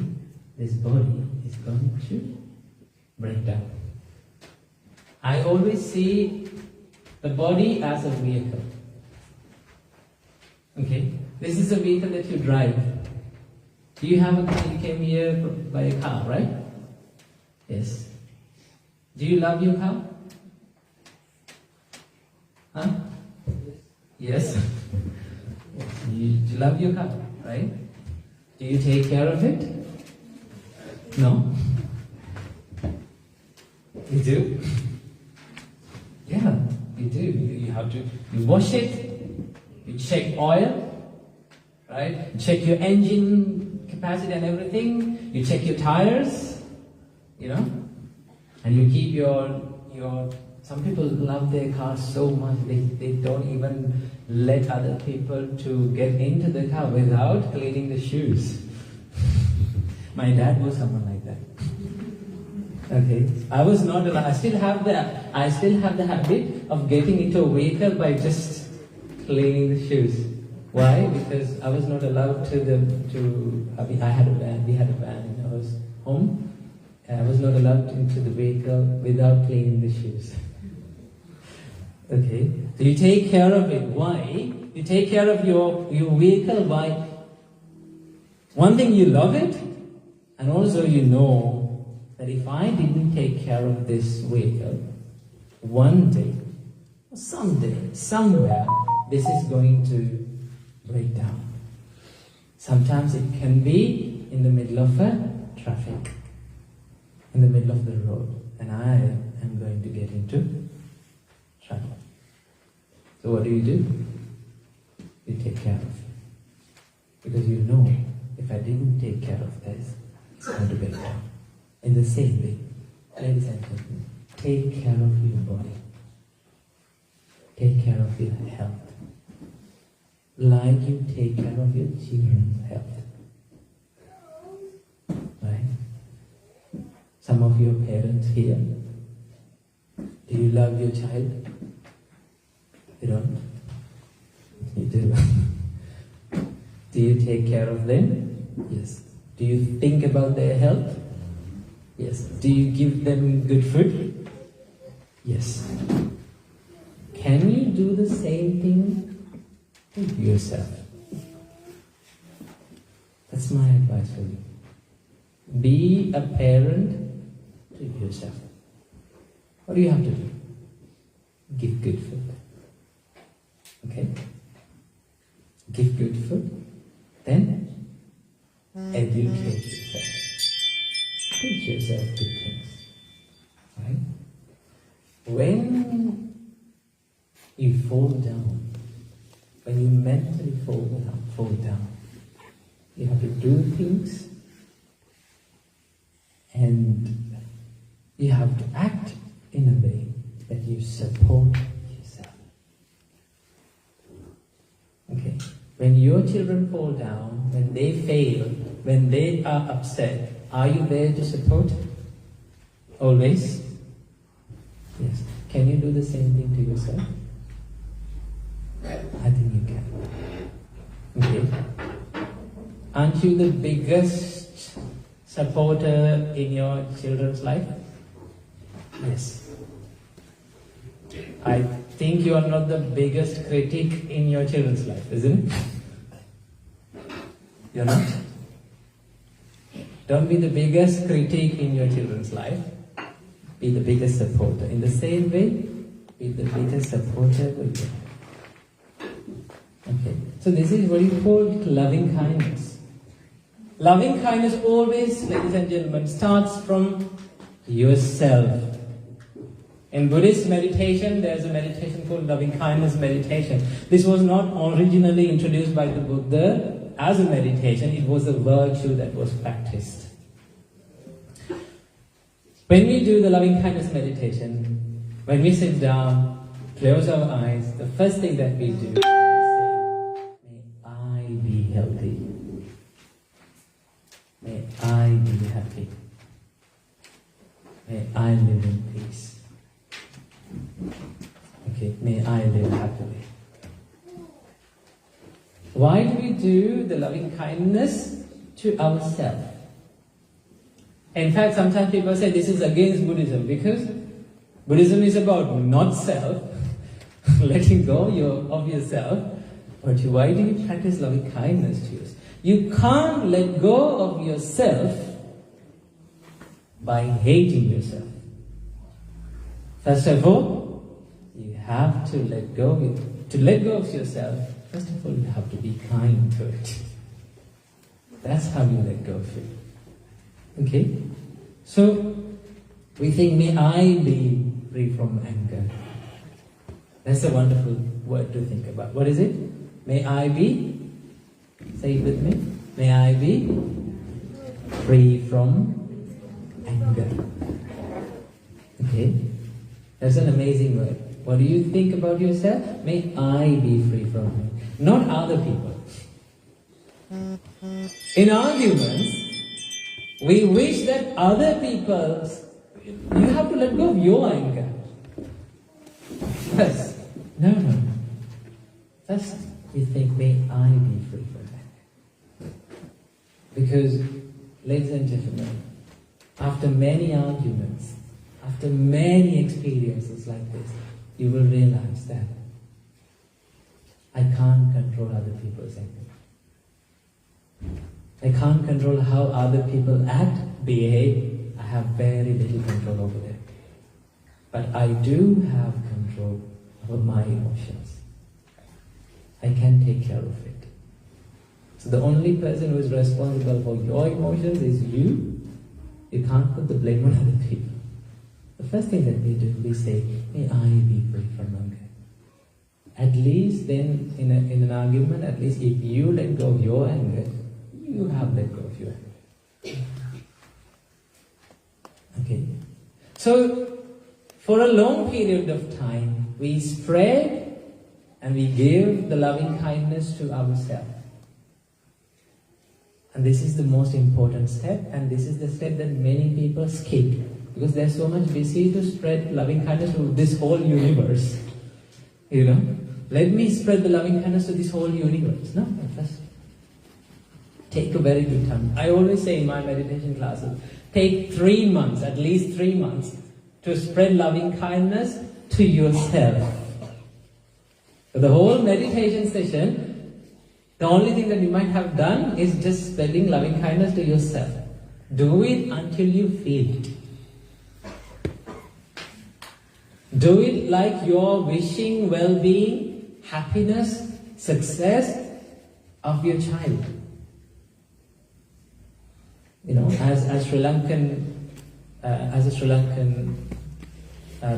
this body is going to break down. I always see the body as a vehicle. Okay? This is a vehicle that you drive. You came here by a car, right? Yes. Do you love your car? Huh? Yes. You love your car, right? Do you take care of it? No? You do? Yeah, you do. You wash it, you check oil, right? You check your engine capacity and everything, you check your tires, and you keep your some people love their cars so much, they don't even let other people to get into the car without cleaning the shoes. My dad was someone like that. Okay, I was not allowed. I still have the habit of getting into a vehicle by just cleaning the shoes. Why? Because I was not allowed I had a van. We had a van in our home. And I was not allowed into the vehicle without cleaning the shoes. Okay, so you take care of it. Why? You take care of your vehicle. Why? One thing, you love it, and also you know that if I didn't take care of this vehicle, one day, someday, somewhere, this is going to break down. Sometimes it can be in the middle of a traffic, in the middle of the road, and I am going to get into trouble. So what do? You take care of it. Because you know, if I didn't take care of this, it's going to break down. In the same way, ladies and gentlemen, take care of your body. Take care of your health. Like you take care of your children's health. Right? Some of your parents here, do you love your child? You don't? You do. Do you take care of them? Yes. Do you think about their health? Yes. Do you give them good food? Yes. Can you do the same thing to yourself? That's my advice for you. Be a parent to yourself. What do you have to do? Give good food. Okay? Give good food. Then educate yourself. Teach yourself good things. Right? When you fall down, when you mentally fall down, you have to do things and you have to act in a way that you support yourself. Okay? When your children fall down, when they fail, when they are upset, are you there to support? Always? Yes. Can you do the same thing to yourself? I think you can. Okay. Aren't you the biggest supporter in your children's life? Yes. I think you are not the biggest critic in your children's life, isn't it? You're not? Don't be the biggest critic in your children's life. Be the biggest supporter. In the same way, be the biggest supporter with them. Okay. So this is what you call loving kindness. Loving kindness always, ladies and gentlemen, starts from yourself. In Buddhist meditation, there's a meditation called loving kindness meditation. This was not originally introduced by the Buddha as a meditation, it was a virtue that was practiced. When we do the loving kindness meditation, when we sit down, close our eyes, the first thing that we do is say, may I be healthy. May I be happy. May I live in peace. Okay, may I live happily. Why do we do the loving kindness to ourselves? In fact, sometimes people say this is against Buddhism because Buddhism is about not self, letting go of yourself. But why do you practice loving kindness to yourself? You can't let go of yourself by hating yourself. First of all, you have to let go of it. To let go of yourself, first of all, you have to be kind to it. That's how you let go of it. Okay? So, we think, may I be free from anger. That's a wonderful word to think about. What is it? May I be, say it with me, may I be free from anger. Okay? That's an amazing word. What do you think about yourself? May I be free from anger. Not other people. In arguments, We wish that other people, you have to let go of your anger. First, no. First, you think, may I be free from anger. Because, ladies and gentlemen, after many arguments, after many experiences like this, you will realize that I can't control other people's anger. I can't control how other people act, behave. I have very little control over them. But I do have control over my emotions. I can take care of it. So the only person who is responsible for your emotions is you. You can't put the blame on other people. The first thing that we do, we say, may I be free from anger. At least then, in an argument, at least if you let go of your anger, you have let go of your anger. Okay? So, for a long period of time, we spread and we give the loving kindness to ourselves. And this is the most important step, and this is the step that many people skip, because they're so much busy to spread loving kindness to this whole universe. You know? Let me spread the loving kindness to this whole universe. No, first take a very good time. I always say in my meditation classes, take 3 months, at least 3 months, to spread loving kindness to yourself. The whole meditation session, the only thing that you might have done is just spreading loving kindness to yourself. Do it until you feel it. Do it like you're wishing well-being, happiness, success of your child. You know, as a Sri Lankan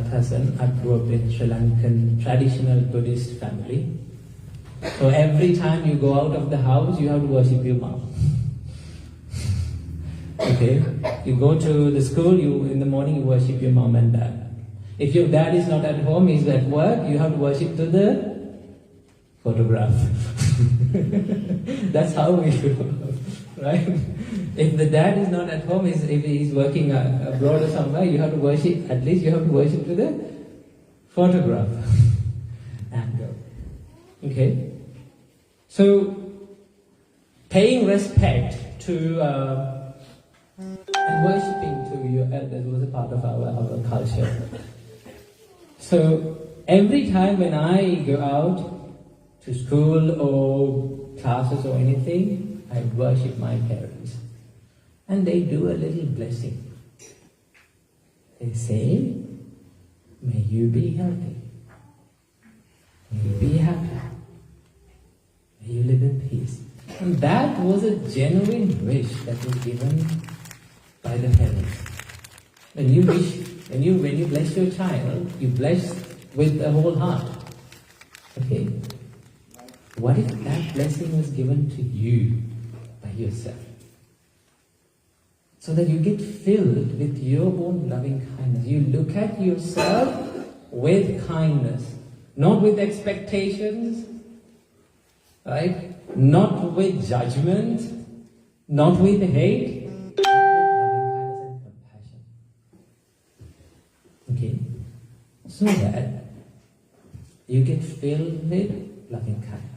person, I grew up in Sri Lankan traditional Buddhist family. So every time you go out of the house, you have to worship your mom. Okay? You go to the school, in the morning you worship your mom and dad. If your dad is not at home, he's at work, you have to worship to the photograph. That's how we do, right? If the dad is not at home, if he's working abroad or somewhere, you have to worship, at least you have to worship to the photograph. And go. Okay? So, paying respect to and worshipping to your elders was a part of our culture. So, every time when I go out to school or classes or anything, I worship my parents. And they do a little blessing. They say, may you be healthy. May you be happy. May you live in peace. And that was a genuine wish that was given by the parents. When you bless your child, you bless with the whole heart. Okay? What if that blessing was given to you by yourself? So that you get filled with your own loving kindness. You look at yourself with kindness, not with expectations, right? Not with judgment, not with hate, but with loving kindness and compassion. Okay? So that you get filled with loving kindness.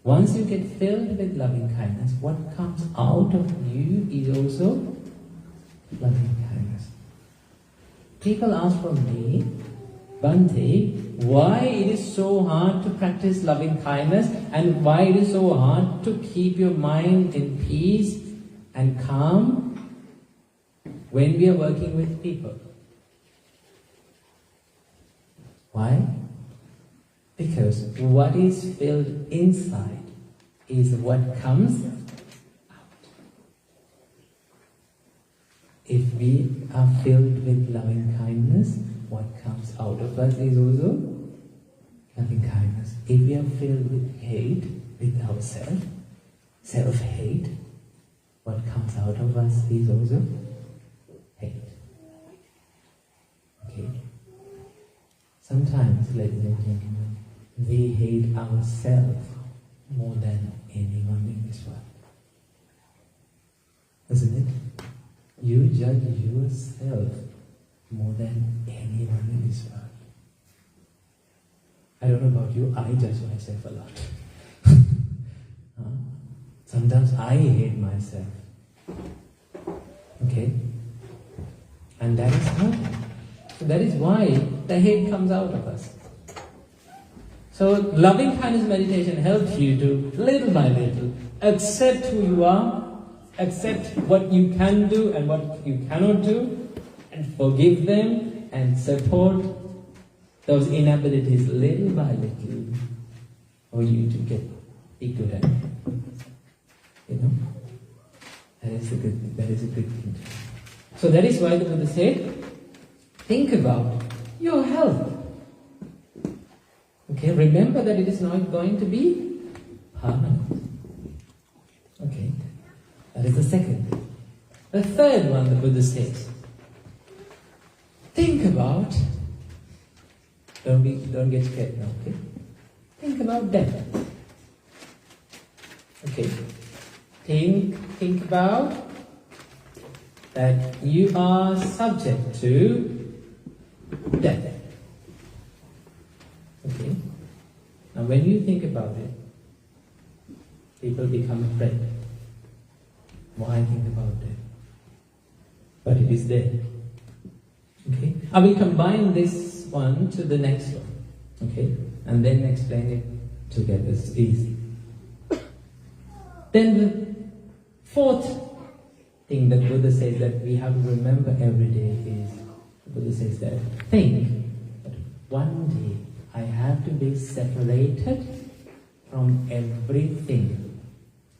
Once you get filled with loving kindness, what comes out of you is also loving kindness. People ask from me, Bhante, why it is so hard to practice loving kindness and why it is so hard to keep your mind in peace and calm when we are working with people. Why? Because what is filled inside is what comes out. If we are filled with loving kindness, what comes out of us is also loving kindness. If we are filled with hate, with ourselves, self-hate, what comes out of us is also hate. Okay? Sometimes, ladies and gentlemen, we hate ourselves more than anyone in this world. isn't it? You judge yourself more than anyone in this world. I don't know about you, I judge myself a lot. Sometimes I hate myself. Okay? And that is how. So that is why the hate comes out of us. So loving kindness meditation helps you to, little by little, accept who you are, accept what you can do and what you cannot do, and forgive them and support those inabilities little by little for you to be good at it. You know? That is a good thing. So that is why the Buddha said, think about your health. Okay, remember that it is not going to be permanent. Okay, that is the second thing. The third one the Buddha says, think about, don't get scared now, okay? Think about death. Okay, think about that you are subject to death. Okay? Now when you think about it, people become afraid. Why think about death? But it is there. Okay? I will combine this one to the next one. Okay? And then explain it together. It's easy. Then the fourth thing that Buddha says that we have to remember every day is, Buddha says that, think that one day I have to be separated from everything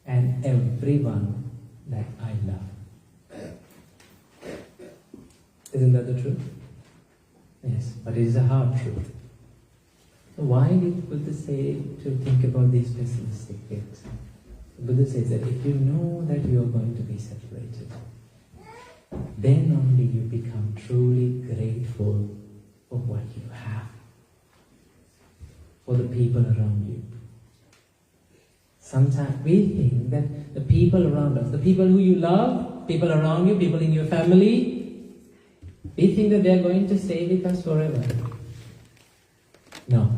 and everyone that I love. Isn't that the truth? Yes, but it is a hard truth. So why did Buddha say to think about these pessimistic things? Buddha says that if you know that you are going to be separated, then only you become truly grateful for what you have, for the people around you. Sometimes we think that the people around us, the people who you love, people around you, people in your family, we think that they are going to stay with us forever. No,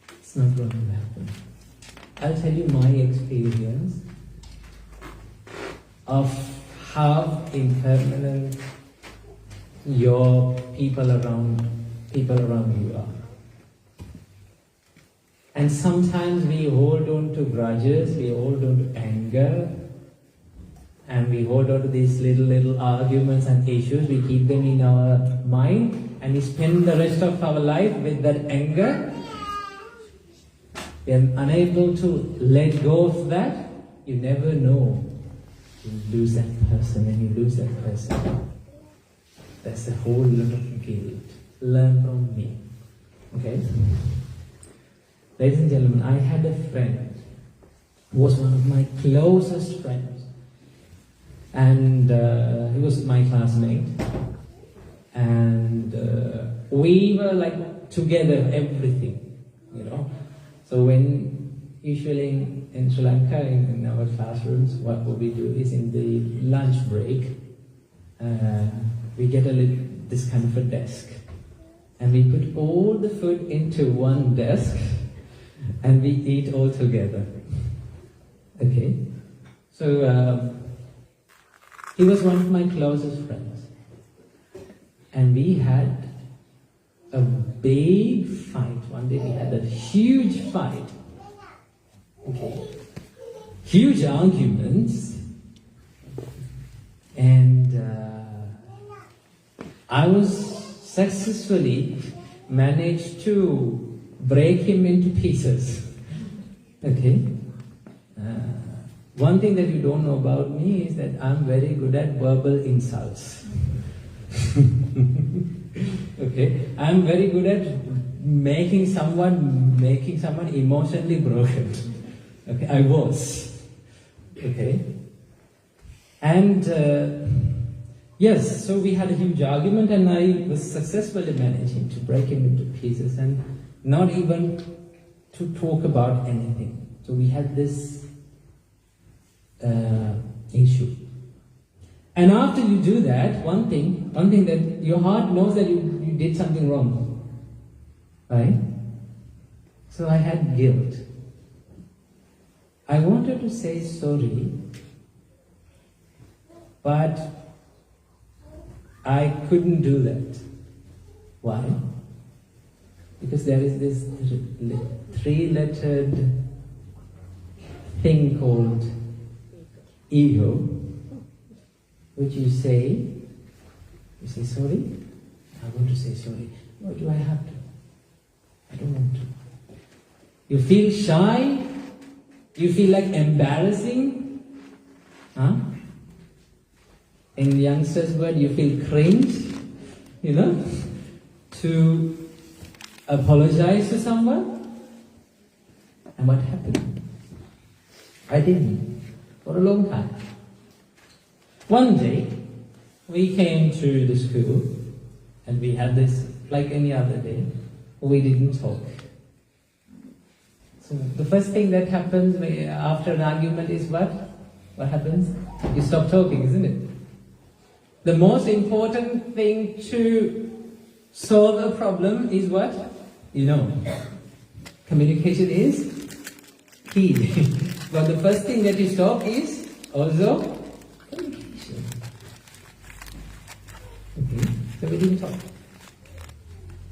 it's not going to happen. I'll tell you my experience of how impermanent your people around you are. And sometimes we hold on to grudges, we hold on to anger, and we hold on to these little arguments and issues. We keep them in our mind, and we spend the rest of our life with that anger. We are unable to let go of that. You never know. You lose that person, and you lose that person. That's a whole lot of guilt. Learn from me. Okay? Ladies and gentlemen, I had a friend who was one of my closest friends. And he was my classmate. And we were like together, everything, you know. So when usually in Sri Lanka, in our classrooms, what we do is in the lunch break, we get this kind of a desk. And we put all the food into one desk and we eat all together. Okay? So he was one of my closest friends. And we had a big fight. One day we had a huge fight. Okay. Huge arguments. And I was successfully managed to break him into pieces. Okay. One thing that you don't know about me is that I'm very good at verbal insults. Okay, I'm very good at making someone emotionally broken. Okay, I was. Okay, and yes, so we had a huge argument, and I was successfully managing to break him into pieces, and not even to talk about anything. So we had this issue. And after you do that, one thing that your heart knows that you did something wrong. Right? So I had guilt. I wanted to say sorry, but I couldn't do that. Why? Because there is this three-lettered thing called ego, which you say sorry, I want to say sorry. Why do I have to? I don't want to. You feel shy, you feel like embarrassing, huh? In youngsters' word, you feel cringe, to apologize to someone. And what happened? I didn't, for a long time. One day, we came to the school, and we had this, like any other day, we didn't talk. So the first thing that happens after an argument is what? What happens? You stop talking, isn't it? The most important thing to solve a problem is what? Communication is key. But the first thing that you stop is also communication. Okay, so we didn't talk.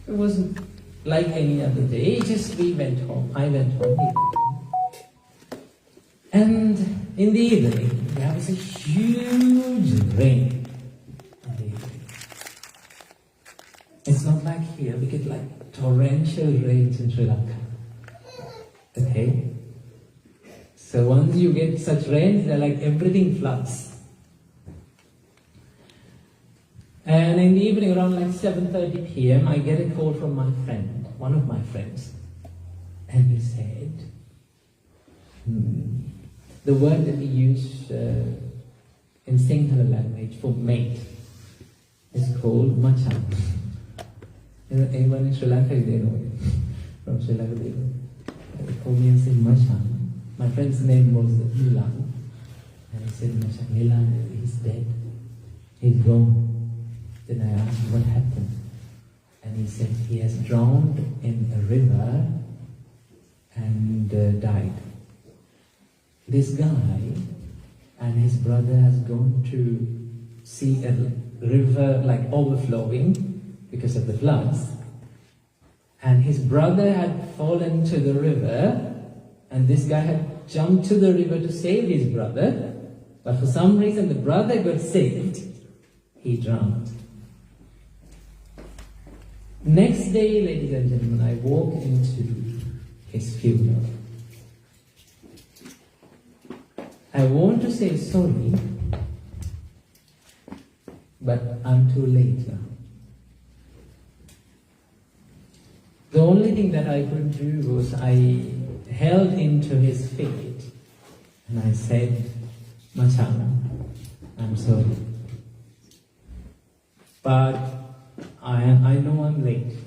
It wasn't like any other day, we went home. I went home, he went home. And in the evening, there was a huge rain. It's not like here, we get like torrential rains in Sri Lanka. Okay? So once you get such rains, they're like everything floods. And in the evening, around like 7:30 p.m., I get a call from my friend, one of my friends. And he said, the word that we use in Sinhala language for mate is called machan. Anyone in Sri Lanka, they know it. From Sri Lanka, they know. They call me and say machan. My friend's name was Nilan. And I said, machan, Nilan, he's dead. He's gone. Then I asked, what happened? And he said, he has drowned in a river and died. This guy and his brother has gone to see a river like overflowing because of the floods. And his brother had fallen to the river, and this guy had jumped to the river to save his brother, but for some reason the brother got saved. He drowned. Next day, ladies and gentlemen, I walked into his funeral. I want to say sorry, but I'm too late now. The only thing that I could do was I held into his feet and I said, Machan, I'm sorry. But I know I'm late.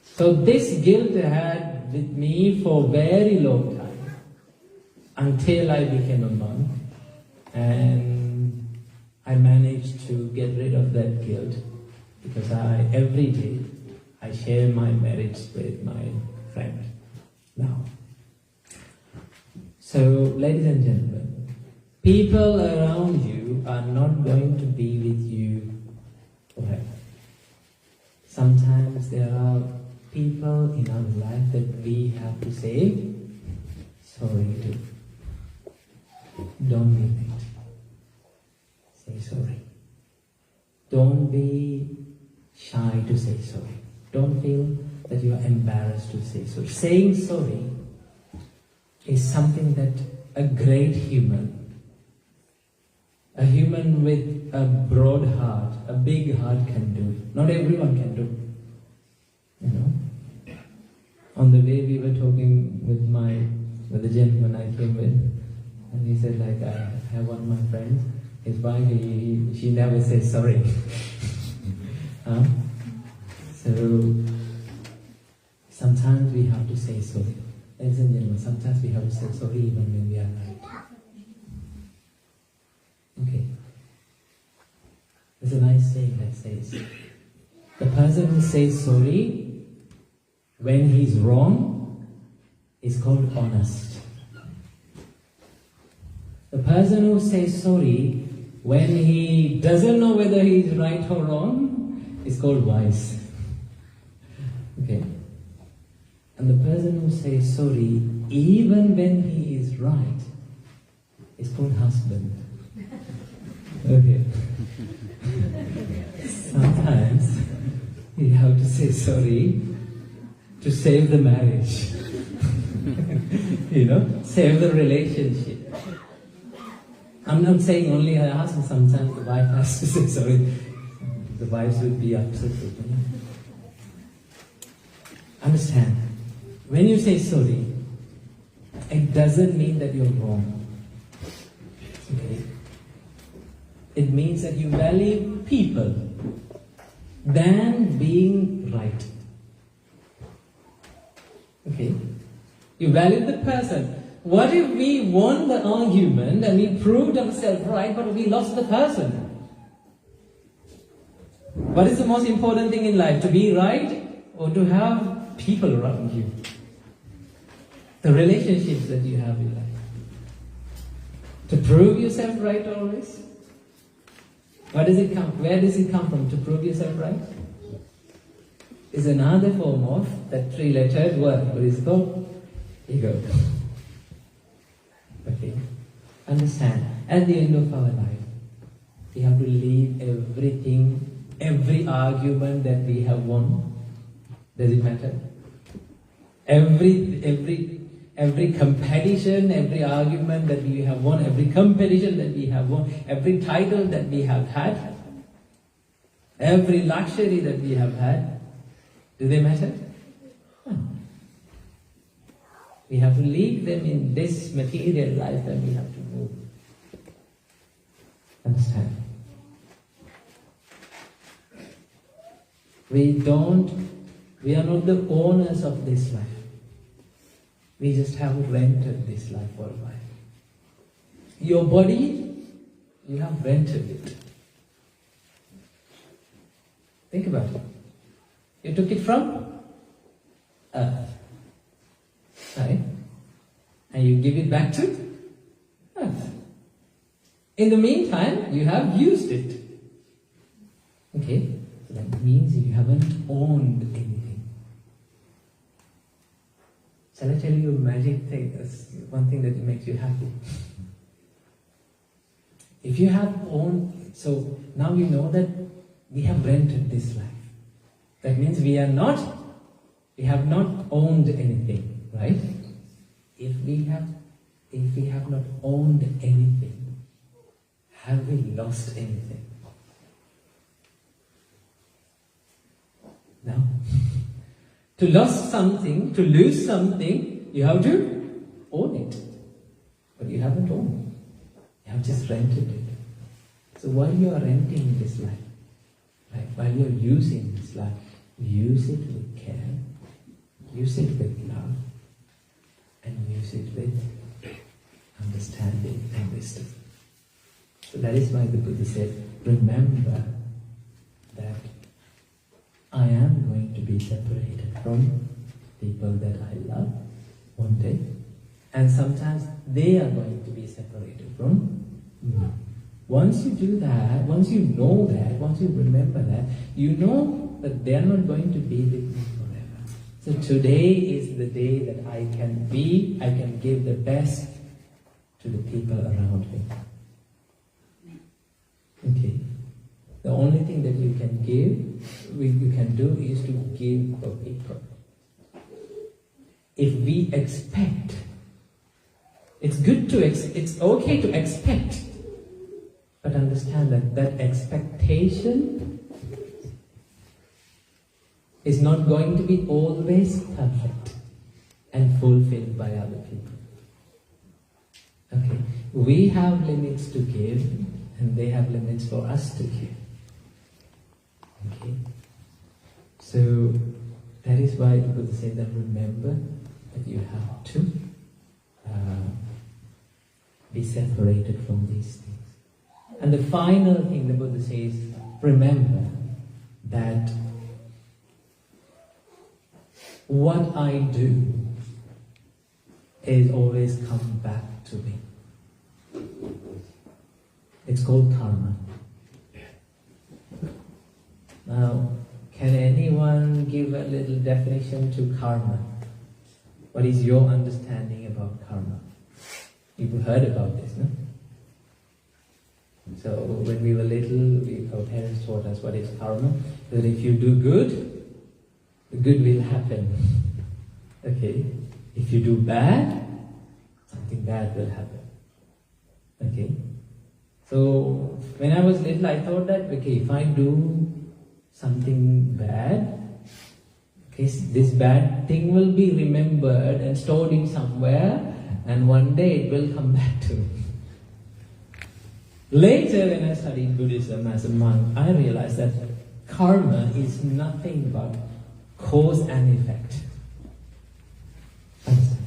So this guilt I had with me for a very long time, until I became a monk, and I managed to get rid of that guilt because every day I share my merits with my friend now. So, ladies and gentlemen, people around you are not going to be with you forever. Sometimes there are people in our life that we have to say sorry to. Don't be late. Say sorry. Don't be shy to say sorry. Don't feel that you are embarrassed to say sorry. Saying sorry is something that a great human, a human with a broad heart, a big heart can do. Not everyone can do. On the way we were talking with the gentleman I came with, and he said, like, I have one of my friends, his wife, she never says sorry. So, sometimes we have to say sorry. Ladies and gentlemen, sometimes we have to say sorry even when we are right. a nice saying that says, the person who says sorry when he's wrong is called honest. The person who says sorry when he doesn't know whether he is right or wrong is called wise. Okay? And the person who says sorry even when he is right is called husband. Okay. Sometimes you have to say sorry to save the marriage. Save the relationship. I'm not saying only a husband, sometimes the wife has to say sorry. The wives will be upset with me. Understand, when you say sorry, it doesn't mean that you're wrong. Okay? It means that you value people than being right. Okay? You value the person. What if we won the argument and we proved ourselves right, but we lost the person? What is the most important thing in life? To be right or to have people around you? The relationships that you have in life. To prove yourself right always? Where does it come from? To prove yourself right? It's another form of that three-lettered word. What is it called? Ego. Okay. Understand, at the end of our life, we have to leave everything, every argument that we have won. Does it matter? Every competition, every argument that we have won, every competition that we have won, every title that we have had, every luxury that we have had, do they matter? No. We have to leave them in this material life and we have to move. Understand? We are not the owners of this life. We just have rented this life for a while. Your body, you have rented it. Think about it. You took it from earth. Right? And you give it back to earth. In the meantime, you have used it. Okay? So that means you haven't owned anything. Shall I tell you a magic thing? That's one thing that makes you happy. If you have owned, so now you know that we have rented this life. That means we have not owned anything, right? If we have not owned anything, have we lost anything? No. To lose something, you have to own it. But you haven't owned it. You have just rented it. So while you are renting this life, right, while you are using this life, use it with care, use it with love, and use it with understanding and wisdom. So that is why the Buddha said, remember that I am going to be separated from people that I love one day, and sometimes they are going to be separated from me. Once you do that, once you know that, once you remember that, you know that they are not going to be with me forever. So today is the day that I can give the best to the people around me. Okay. The only thing that you can do is to give for people. If we expect, it's okay to expect, but understand that expectation is not going to be always perfect and fulfilled by other people. Okay, we have limits to give, and they have limits for us to give. Okay, so that is why the Buddha said that remember that you have to be separated from these things. And the final thing the Buddha says, remember that what I do is always come back to me. It's called karma. Now, can anyone give a little definition to karma? What is your understanding about karma? You've heard about this, no? So when we were little, our parents taught us what is karma. That if you do good, the good will happen. Okay? If you do bad, something bad will happen. Okay? So when I was little, I thought that, okay, if I do something bad, okay, this bad thing will be remembered and stored in somewhere, and one day it will come back to me. Later, when I studied Buddhism as a monk, I realized that karma is nothing but cause and effect. Understand?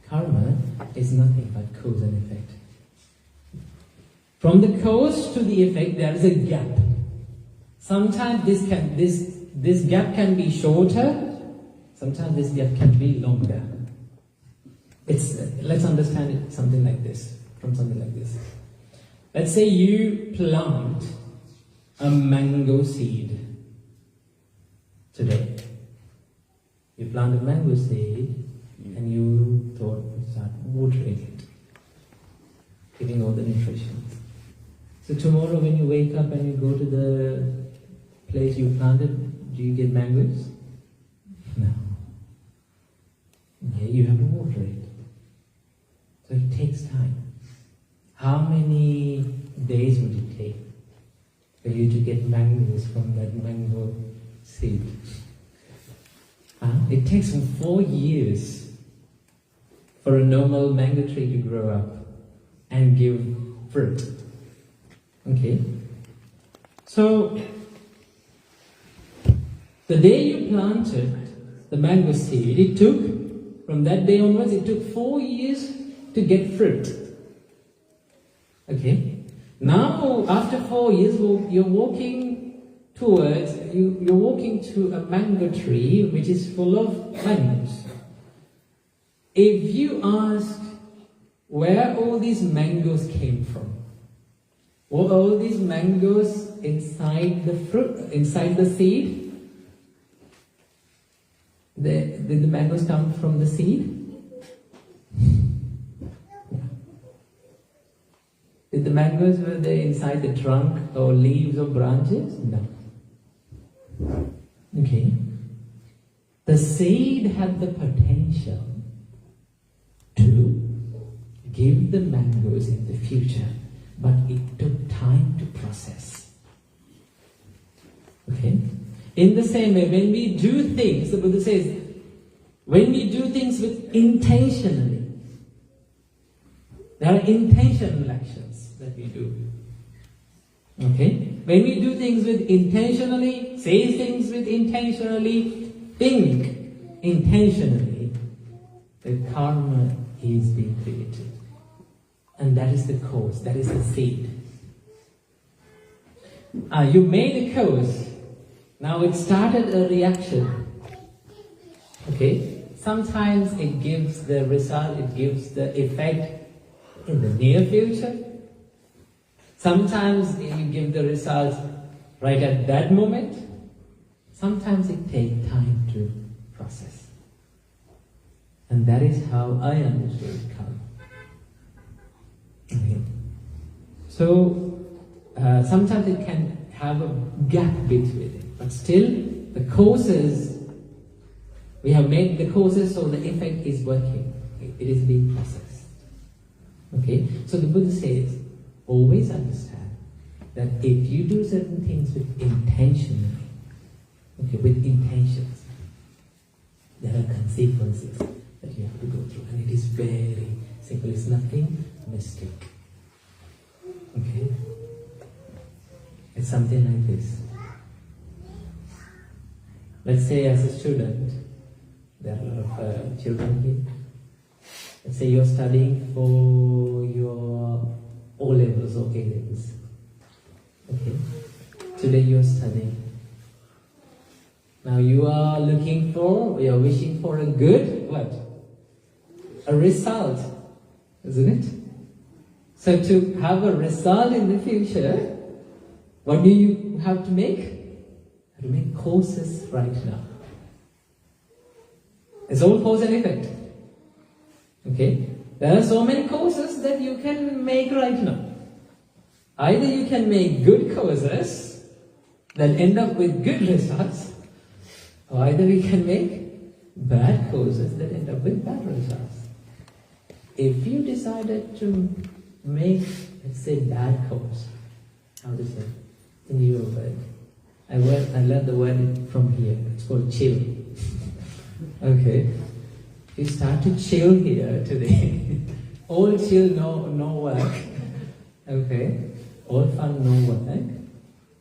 Karma is nothing but cause and effect. From the cause to the effect, there is a gap. Sometimes this gap can be shorter. Sometimes this gap can be longer. Let's understand it something like this. From something like this. Let's say you plant a mango seed today. You plant a mango seed and you thought to start watering it, giving all the nutrition. So tomorrow when you wake up and you go to the place you planted, do you get mangoes? No. Okay, you have to water it. So it takes time. How many days would it take for you to get mangoes from that mango seed? It takes 4 years for a normal mango tree to grow up and give fruit. Okay? So, the day you planted the mango seed, from that day onwards, it took 4 years to get fruit. Okay? Now, after 4 years, you're walking to a mango tree which is full of mangoes. If you ask where all these mangoes came from, were all these mangoes inside the fruit, inside the seed? Did the mangoes come from the seed? Did the mangoes, were they inside the trunk or leaves or branches? No. Okay. The seed had the potential to give the mangoes in the future, but it took time to process. Okay? In the same way, when we do things, the Buddha says, when we do things with intentionally, there are intentional actions that we do. Okay? When we do things with intentionally, say things with intentionally, think intentionally, the karma is being created. And that is the cause, that is the seed. You made a cause, now it started a reaction. Okay? Sometimes it gives the result, it gives the effect in the near future. Sometimes you give the results right at that moment. Sometimes it takes time to process. And that is how I understood karma. Okay. So, sometimes it can have a gap between it, but still the causes, we have made the causes so the effect is working. It is being processed. Okay, so the Buddha says, always understand that if you do certain things with intentionally, okay, with intentions, there are consequences that you have to go through, and it is very simple. It's nothing mystic. Okay, it's something like this. Let's say as a student, there are a lot of children here. Let's say you're studying for your O-levels or A-levels. Okay. you're wishing for a good what? A result, isn't it? So to have a result in the future, what do you have to make? You have to make causes right now. It's all cause and effect. Okay? There are so many causes that you can make right now. Either you can make good causes that end up with good results, or either we can make bad causes that end up with bad results. If you decided to make, let's say, bad cause, how to say, in your word, I learned the word from here, it's called chill. Okay? You start to chill here today. All chill, no work. Okay? All fun, no work.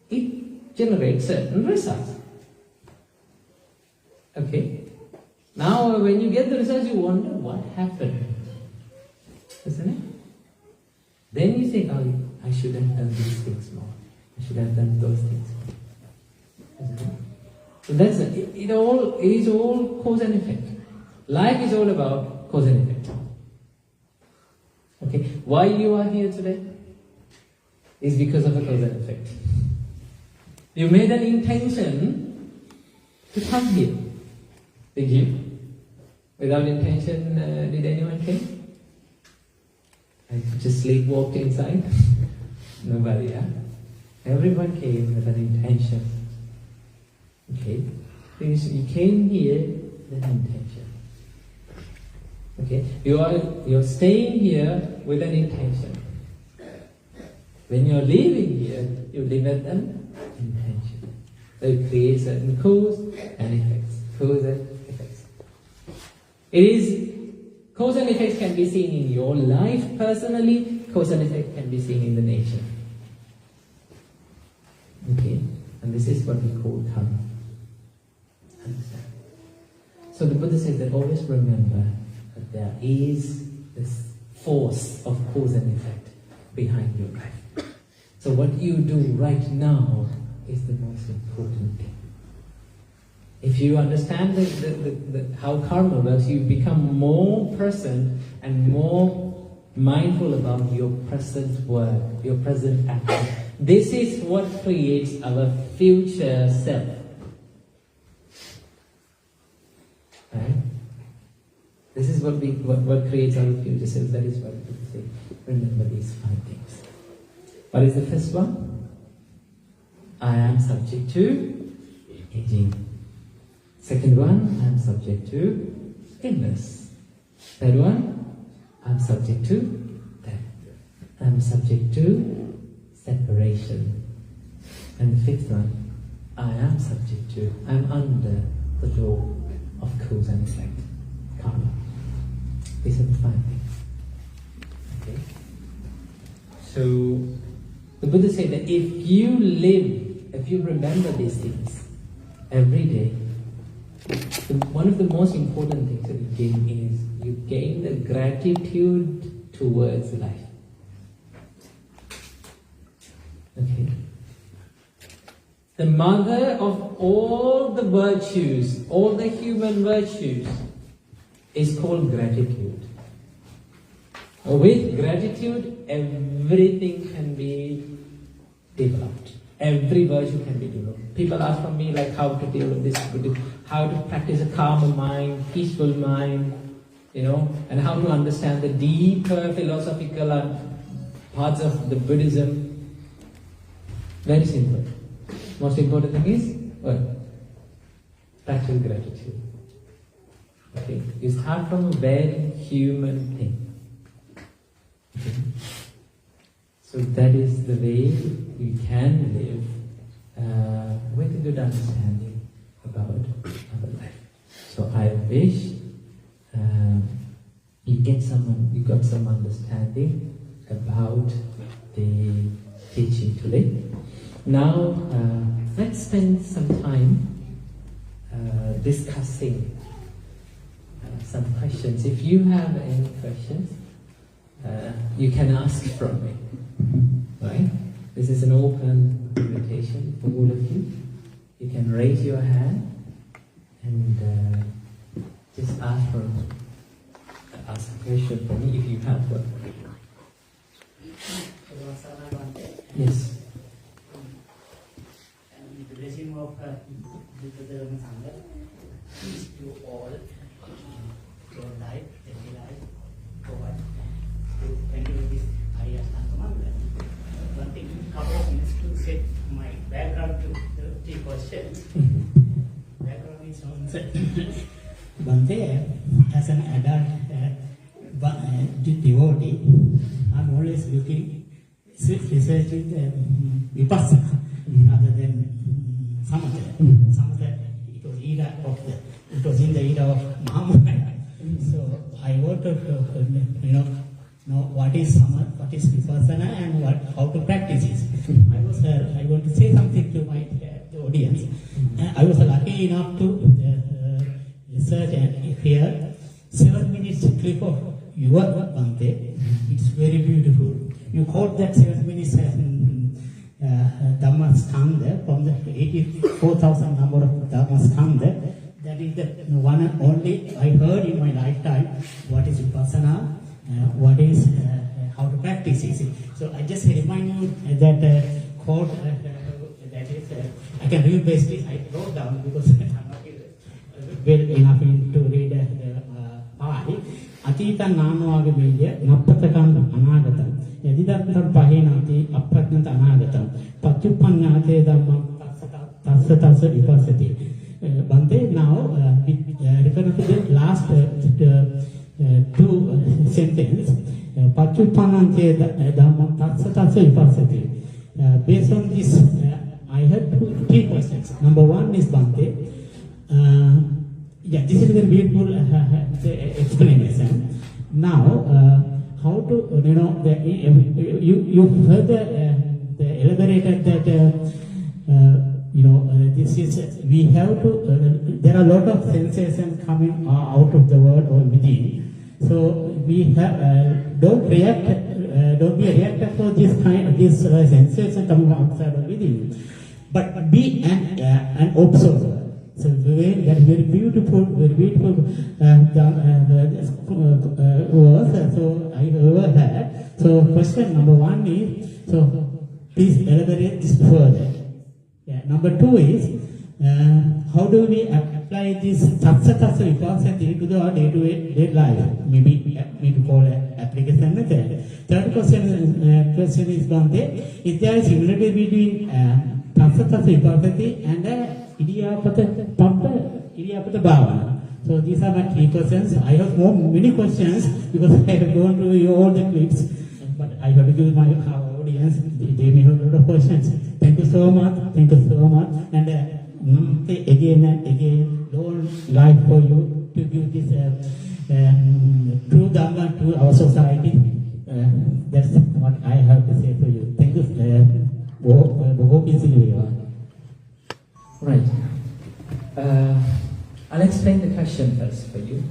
It generates certain results. Okay? Now, when you get the results, you wonder what happened. Isn't it? Then you think, oh, I should have done these things more. I should have done those things more. Isn't it? So that's it. It is all cause and effect. Life is all about cause and effect. Okay? Why you are here today is because of a cause and effect. You made an intention to come here. Did you? Without intention, did anyone come? I just sleepwalked inside? Nobody, yeah? Everyone came with an intention. Okay? You came here with an intention. Okay? You're staying here with an intention. When you're leaving here, you leave with an intention. So it creates certain cause and effects. Cause and effects. It is cause and effects can be seen in your life personally. Cause and effect can be seen in the nature. Okay? And this is what we call karma. Understand? So the Buddha says that always remember that there is this force of cause and effect behind your life. So what you do right now is the most important thing. If you understand how karma works, you become more present and more mindful about your present work, your present action. This is what creates our future self. Right? This is what creates our future self. That is what we say. Remember these 5 things. What is the first one? I am subject to aging. Second one, I am subject to illness. Third one, I am subject to death. I am subject to separation. And the fifth one, I am subject to, I am under the law of cause and effect, karma. These are the 5 things. Okay? So, the Buddha said that if you remember these things every day, one of the most important things that you gain is you gain the gratitude towards life. Okay? The mother of all the virtues, all the human virtues, is called gratitude. With gratitude, everything can be developed. Every virtue can be developed. People ask from me like how to deal with this, how to practice a calmer mind, peaceful mind, and how to understand the deeper philosophical parts of the Buddhism. Very simple. Most important thing is what? Practice gratitude. Okay? You start from a very human thing. Okay? So that is the way you can live with a good understanding about our life. So I wish you got some understanding about the teaching today. Now let's spend some time discussing some questions. If you have any questions, you can ask from me. Right? This is an open invitation for all of you. You can raise your hand and just ask a question for me if you have one. Yes. The blessing of the Sangha is to all your life, daily life, provide to enter this area. One thing, couple of minutes to set my background to the question. Background is on Bhante, as an adult devotee, I'm always looking, researching Vipassana rather than Samatha. Samatha, it was in the era of Muhammad. So I want to know what is Samatha, what is Vipassana, and how to practice it. I want to say something to my the audience. I was lucky enough to research and hear 7 minutes clip of your Bhante. It's very beautiful. You quote that 7 minutes Dhamma Skandha from the 84,000 number of Dhamma Skandha. That is the one and only I heard in my lifetime. What is Vipassana? What is how to practice it? So I just remind you that quote that is I can read basically. I wrote down because I'm not well enough to read Pali. Atitan Namaga Media, Napatakan Anagatam, Yadidatam Pahinati, Apratnat Anagatam, Patupanyate Dhamma Tassatasa Vipassati. Bhante, now referring to the last two sentences, Patupanyate Dhamma Tassatasa Vipassati. Based on this, I have three questions. Number one is Bhante. Yeah, this is a very beautiful explanation. Now, how to, you further elaborated that, this is, we have to, there are a lot of sensations coming out of the world or within. So, we have, don't be a reactor for this sensation coming outside or within. But be an observer. So that's very beautiful words. So I overheard. So question number one is, so please elaborate this further. Yeah. Number two is, how do we apply this Tatsatasa Vipassati to our day-to-day life? Maybe call an application method. Third question is Bhante, is there a similarity between Tatsatasa Vipassati and Idiyapata Bhavana? So these are my three questions. I have many questions because I have gone through all the clips, but I have to give my audience, they may have a lot of questions. Thank you so much. And again and again, long life for you to give this true Dhamma to our society. That's what I have to say for you. Thank you. Right. I'll explain the question first for you.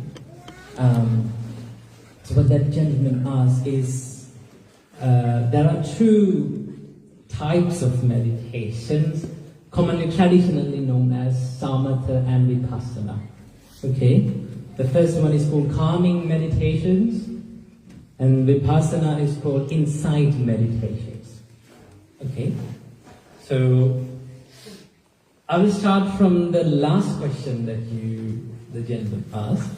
So what that gentleman asked is, there are two types of meditations, commonly traditionally known as Samatha and Vipassana. Okay? The first one is called calming meditations, and Vipassana is called insight meditations. Okay? So I will start from the last question that the gentleman asked.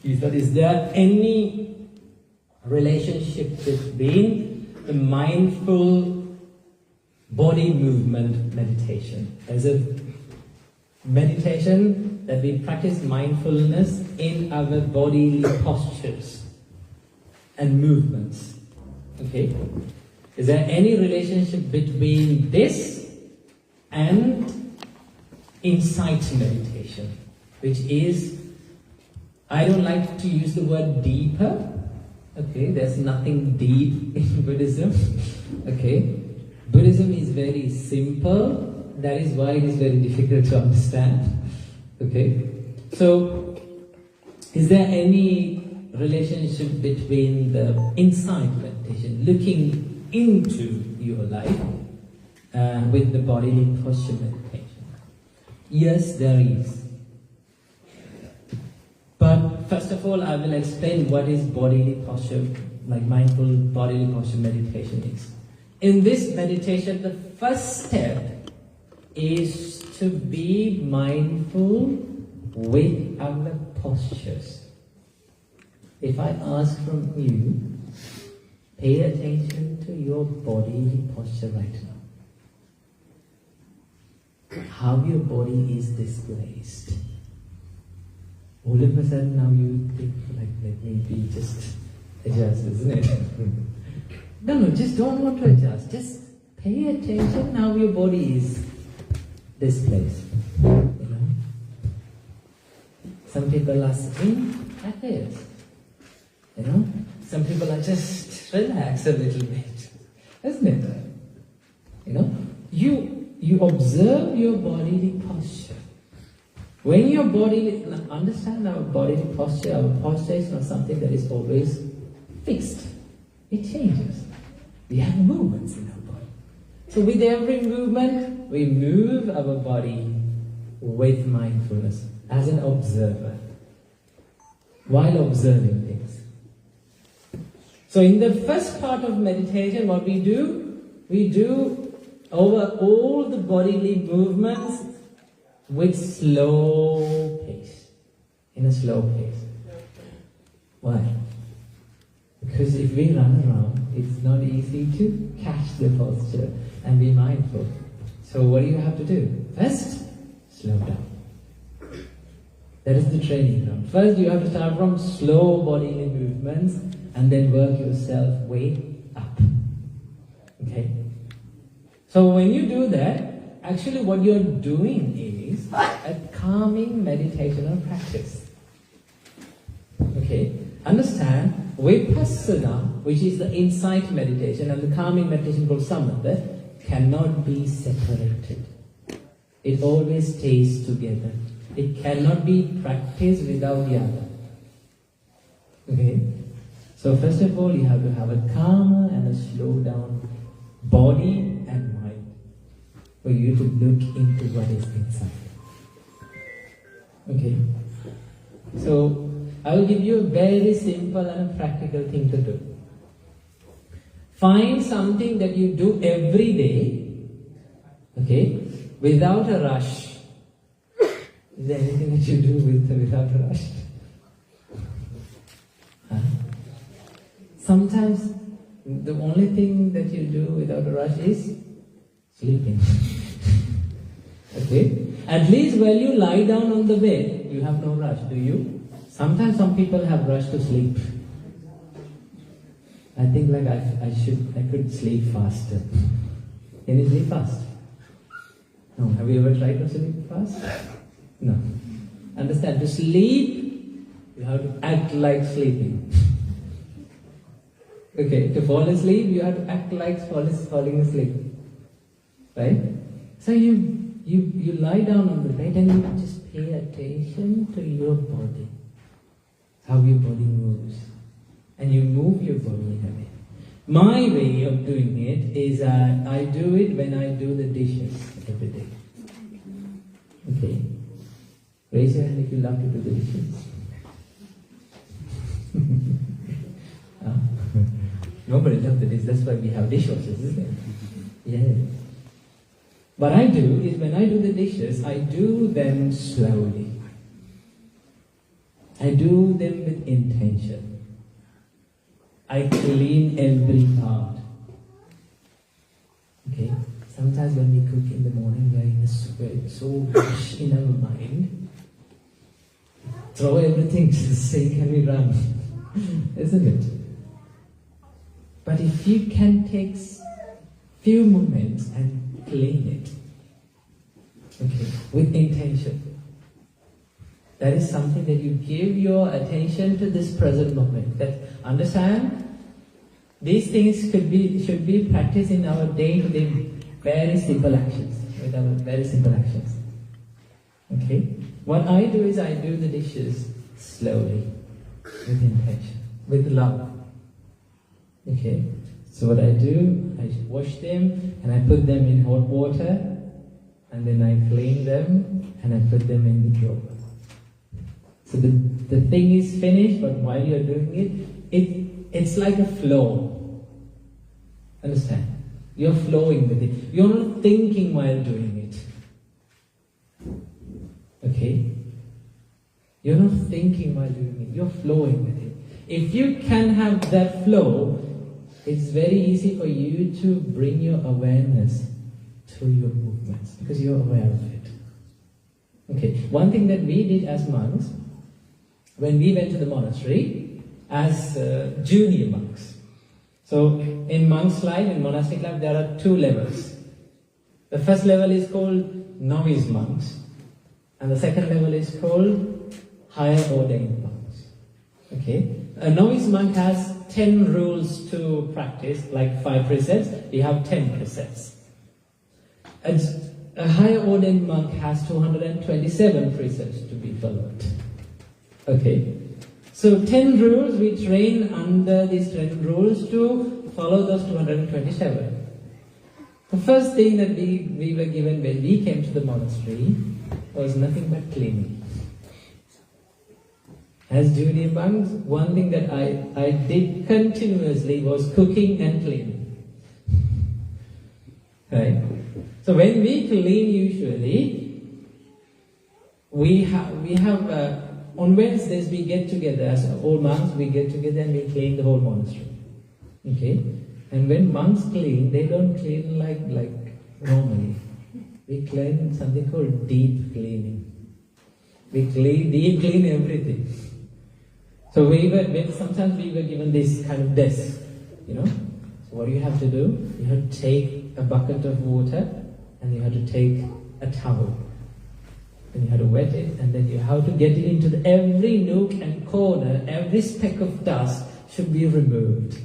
Is there any relationship between the mindful body movement meditation? There's a meditation that we practice mindfulness in our bodily postures and movements. Okay? Is there any relationship between this and insight meditation, which is, I don't like to use the word deeper. Okay, there's nothing deep in Buddhism. Okay, Buddhism is very simple. That is why it is very difficult to understand. Okay, so is there any relationship between the insight meditation, looking into your life, with the bodily posture meditation? Yes, there is. first of all, I will explain what is bodily posture, like mindful bodily posture meditation is. In this meditation, the first step is to be mindful with our postures. If I ask from you, pay attention to your bodily posture right now. How your body is displaced. All of a sudden now you think like, let me be just adjust, isn't it? No, just don't want to adjust. Just pay attention how your body is displaced. You know? Some people are sitting like this. You know? Some people are just relax a little bit. Isn't it? You know? You observe your bodily posture. When your body, understand our bodily posture, our posture is not something that is always fixed. It changes. We have movements in our body. So with every movement, we move our body with mindfulness as an observer while observing things. So in the first part of meditation, what we do over all the bodily movements with slow pace, in a slow pace. Why? Because if we run around, it's not easy to catch the posture and be mindful. So what do you have to do? First, slow down. That is the training ground. First you have to start from slow bodily movements and then work yourself way up. Okay? So when you do that, actually what you're doing is a calming meditational practice. Okay? Understand, Vipassana, which is the insight meditation, and the calming meditation called Samatha, cannot be separated. It always stays together. It cannot be practiced without the other. Okay? So first of all, you have to have a calmer and a slow down body and mind for you to look into what is inside. Okay? So, I will give you a very simple and a practical thing to do. Find something that you do every day, okay, without a rush. Is there anything that you do without a rush? Huh? Sometimes the only thing that you do without a rush is sleeping. Okay? At least while you lie down on the bed, you have no rush, do you? Sometimes some people have rush to sleep. I think like I could sleep faster. Can you sleep fast? No. Have you ever tried to sleep fast? No. Understand, to sleep, you have to act like sleeping. Okay, to fall asleep, you have to act like falling asleep. Right? So you lie down on the bed and you just pay attention to your body. How your body moves. And you move your body in a way. My way of doing it is I do it when I do the dishes every day. Okay? Raise your hand if you love to do the dishes. Nobody loves the dishes, that's why we have dishwashers, isn't it? Yeah. What I do is when I do the dishes, I do them slowly. I do them with intention. I clean every part. Okay? Sometimes when we cook in the morning, we are in a sweat, so rush in our mind. Throw everything to the sink and we run. Isn't it? But if you can take few moments and clean it, okay, with intention, that is something that you give your attention to this present moment. That understand, these things should be practiced in our day-to-day very simple actions, with our very simple actions. Okay? What I do is I do the dishes slowly, with intention, with love. Okay? So what I do, I wash them and I put them in hot water and then I clean them and I put them in the drawer. So the thing is finished, but while you're doing it's like a flow. Understand? You're flowing with it. You're not thinking while doing it. Okay? You're not thinking while doing it. You're flowing with it. If you can have that flow, it's very easy for you to bring your awareness to your movements because you're aware of it. Okay, one thing that we did as monks, when we went to the monastery as junior monks. So in monk's life, in monastic life, there are two levels. The first level is called novice monks, and the second level is called higher ordained monks. Okay, a novice monk has 10 rules to practice, like 5 precepts. We have 10 precepts. A higher ordained monk has 227 precepts to be followed. Okay, so 10 rules, we train under these 10 rules to follow those 227. The first thing that we were given when we came to the monastery was nothing but cleaning. As junior monks, one thing that I did continuously was cooking and cleaning. Right? So when we clean, usually we have on Wednesdays we get together as all monks. We get together and we clean the whole monastery. Okay, and when monks clean, they don't clean like normally. We clean something called deep cleaning. We deep clean everything. So sometimes we were given this kind of desk, you know. So what do you have to do? You have to take a bucket of water and you have to take a towel. And you have to wet it, and then you have to get it into every nook and corner. Every speck of dust should be removed.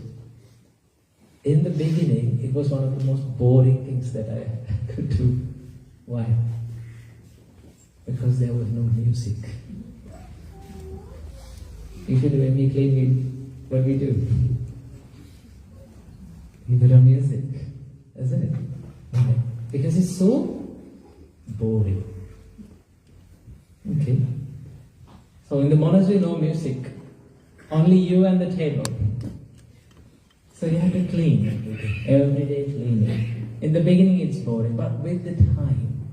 In the beginning, it was one of the most boring things that I could do. Why? Because there was no music. Usually when we clean, what we do? We put on music, isn't it? Why? Because it's so boring. Okay. So in the monastery, no music. Only you and the table. So you have to clean everything. Every day cleaning. In the beginning it's boring, but with the time,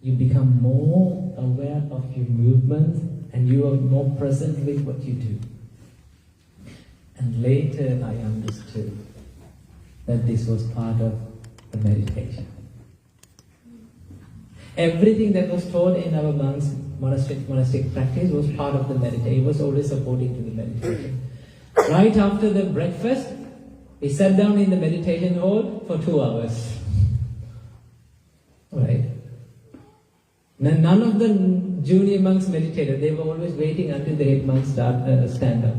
you become more aware of your movements and you are more present with what you do. And later I understood that this was part of the meditation. Everything that was taught in our monks' monastic practice was part of the meditation. It was always supporting to the meditation. Right after the breakfast, we sat down in the meditation hall for 2 hours. Right? None of the junior monks meditated. They were always waiting until the head monks stand up,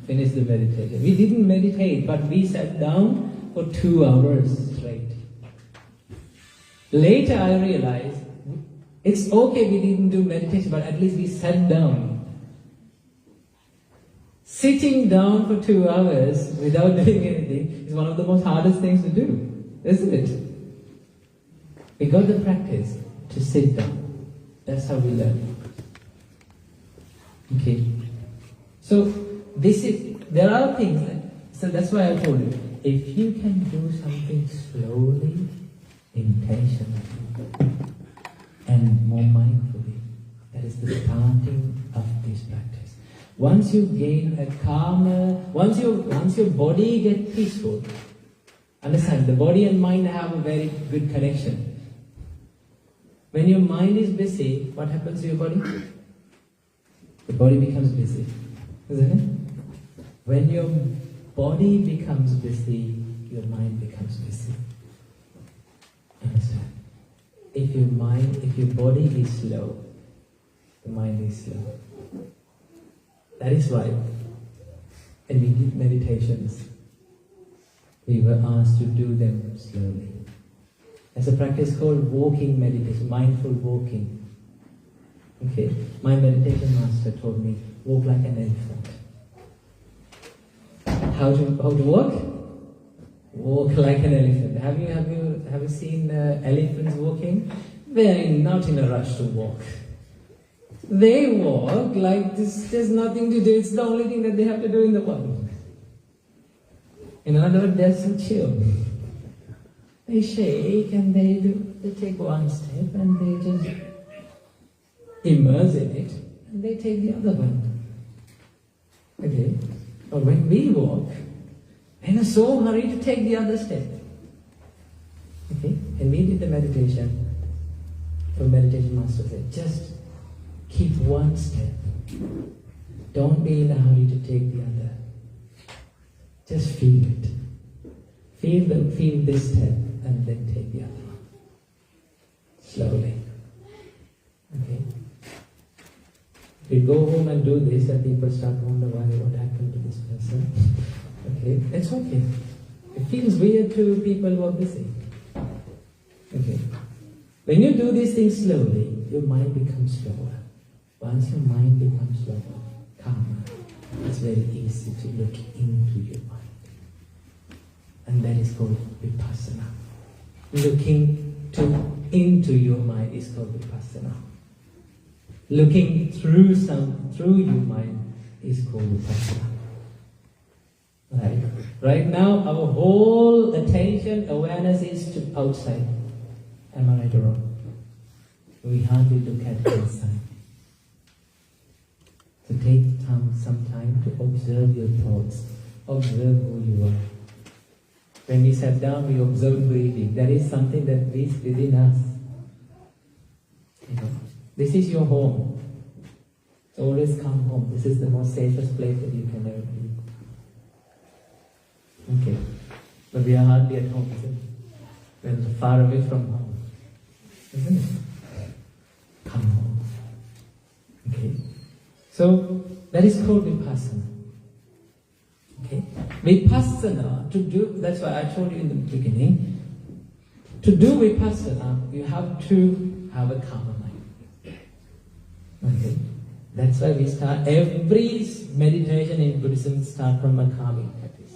finish the meditation. We didn't meditate, but we sat down for 2 hours straight. Later I realized, it's okay we didn't do meditation, but at least we sat down. Sitting down for 2 hours without doing anything is one of the most hardest things to do, isn't it? We got the practice to sit down. That's how we learn. Okay. So there are things so that's why I told you, if you can do something slowly, intentionally, and more mindfully, that is the starting of this practice. Once you gain a calmer, once your body gets peaceful, understand, the body and mind have a very good connection. When your mind is busy, what happens to your body? The body becomes busy, isn't it? When your body becomes busy, your mind becomes busy. Understand? If your body is slow, the mind is slow. That is why when we did meditations, we were asked to do them slowly. There's a practice called walking meditation, mindful walking. Okay, my meditation master told me, walk like an elephant. How to walk? Walk like an elephant. Have you seen elephants walking? They're not in a rush to walk. They walk like this, there's nothing to do, it's the only thing that they have to do in the world. In other words, they're so chill. They shake and they take one step and they just immerse in it and they take the other one. Okay? But when we walk, we're so hurried to take the other step. Okay? And we did the meditation. The meditation master said, just keep one step. Don't be in a hurry to take the other. Just feel it. Feel this step and then take the other one. Slowly. Okay? We go home and do this and people start wondering what happened to this person. Okay? It's okay. It feels weird to people who are busy. Okay? When you do these things slowly, your mind becomes slower. Once your mind becomes slower, calmer, it's very easy to look into your mind. And that is called vipassana. Looking into your mind is called vipassana. Looking through your mind is called vipassana. Right? Right now, our whole attention, awareness is to outside. Am I right or wrong? We hardly look at inside. So take some time to observe your thoughts, observe who you are. When we sat down, we observed breathing. That is something that is within us. You know, this is your home. So always come home. This is the most safest place that you can ever be. Okay. But we are hardly at home, isn't it? We're far away from home. Isn't it? Come home. Okay. So that is called vipassana. Okay? Vipassana, to do, that's why I told you in the beginning, to do vipassana, you have to have a calm mind. Okay? That's why we start, every meditation in Buddhism starts from a calming practice.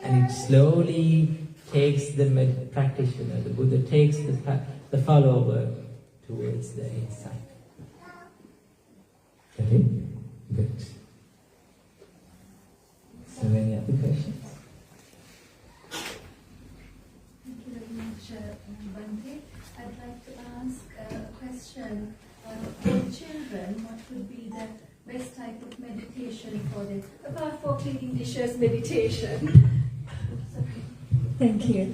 And it slowly takes the practitioner, the Buddha takes the follower towards the insight. Okay? Good. So any other questions? Thank you very much, Bhante. I'd like to ask a question. For children, what would be the best type of meditation for them? Apart from cleaning dishes, meditation. Thank you.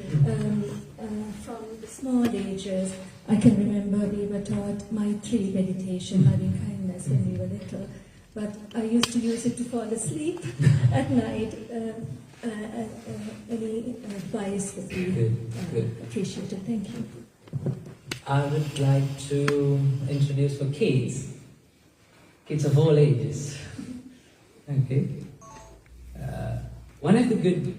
From small ages, I can remember we were taught Maitri meditation, loving kindness, when we were little. But I used to use it to fall asleep at night. Any advice would be appreciated. Thank you. I would like to introduce for kids of all ages. Okay. One of the good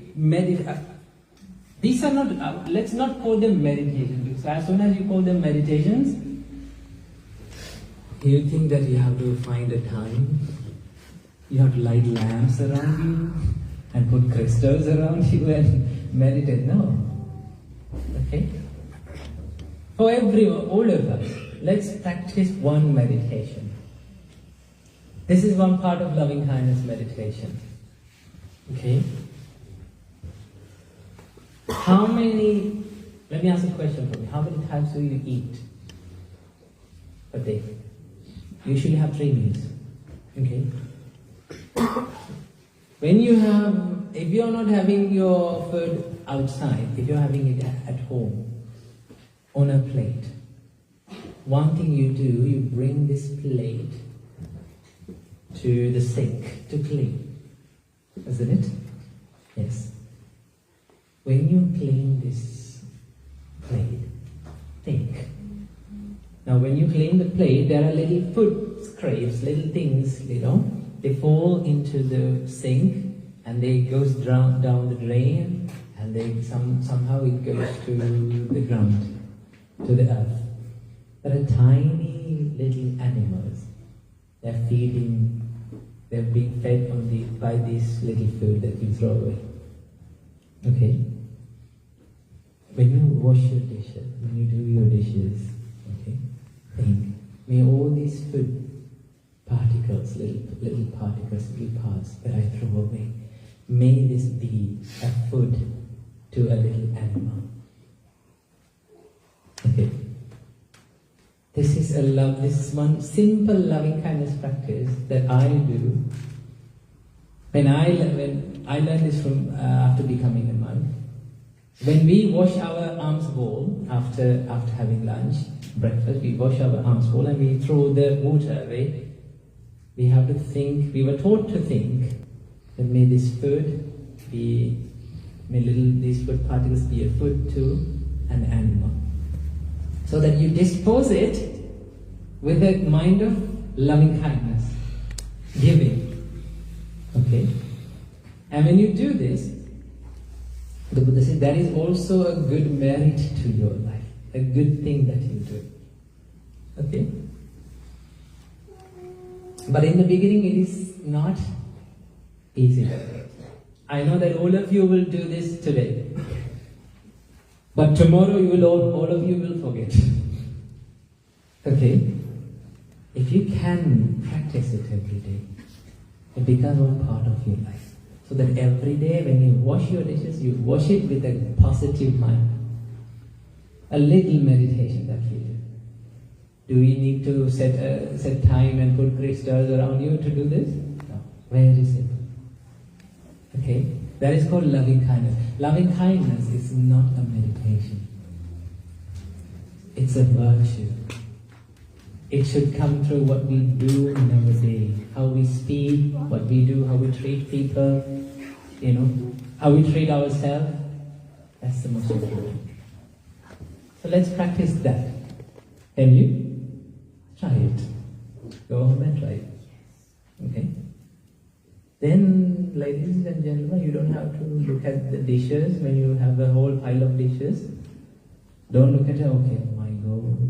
these are not, let's not call them meditations, because as soon as you call them meditations, you think that you have to find a time, you have to light lamps around you, and put crystals around you and meditate. No. Okay? For everyone, all of us, let's practice one meditation. This is one part of loving kindness meditation. Okay? Let me ask a question for you. How many times do you eat a day? Usually have 3 meals. Okay? If you're not having your food outside, if you're having it at home, on a plate, one thing you do, you bring this plate to the sink to clean. Isn't it? Yes. When you clean this plate, think. Now when you clean the plate, there are little food scraps, little things, they fall into the sink and they goes down the drain and they somehow it goes to the ground, to the earth. There are tiny little animals. They're being fed by this little food that you throw away. Okay? When you wash your dishes, when you do your dishes, okay, think, may all these food particles, little particles, little parts that I throw away, may this be a food to a little animal. Okay. This is this is one simple loving kindness practice that I do. When I learned this from after becoming a monk. When we wash our arms bowl after having lunch, breakfast, we wash our arms bowl and we throw the water away. We have to think. We were taught to think that may these food particles be a food to an animal, so that you dispose it with a mind of loving kindness, giving. Okay? And when you do this, the Buddha said that is also a good merit to your life, a good thing that you do. Okay? But in the beginning it is not easy. I know that all of you will do this today. But tomorrow all of you will forget. Okay? If you can practice it every day, it becomes one part of your life. So that every day when you wash your dishes, you wash it with a positive mind. A little meditation that we do. Do we need to set time and put crystals around you to do this? No. Very simple. Okay? That is called loving kindness. Loving kindness is not a meditation. It's a virtue. It should come through what we do in our day. How we speak, what we do, how we treat people, how we treat ourselves. That's the most important. So let's practice that. Can you? Try it. Go home and try it. Okay? Then, ladies and gentlemen, you don't have to look at the dishes when you have a whole pile of dishes. Don't look at it, okay, my God,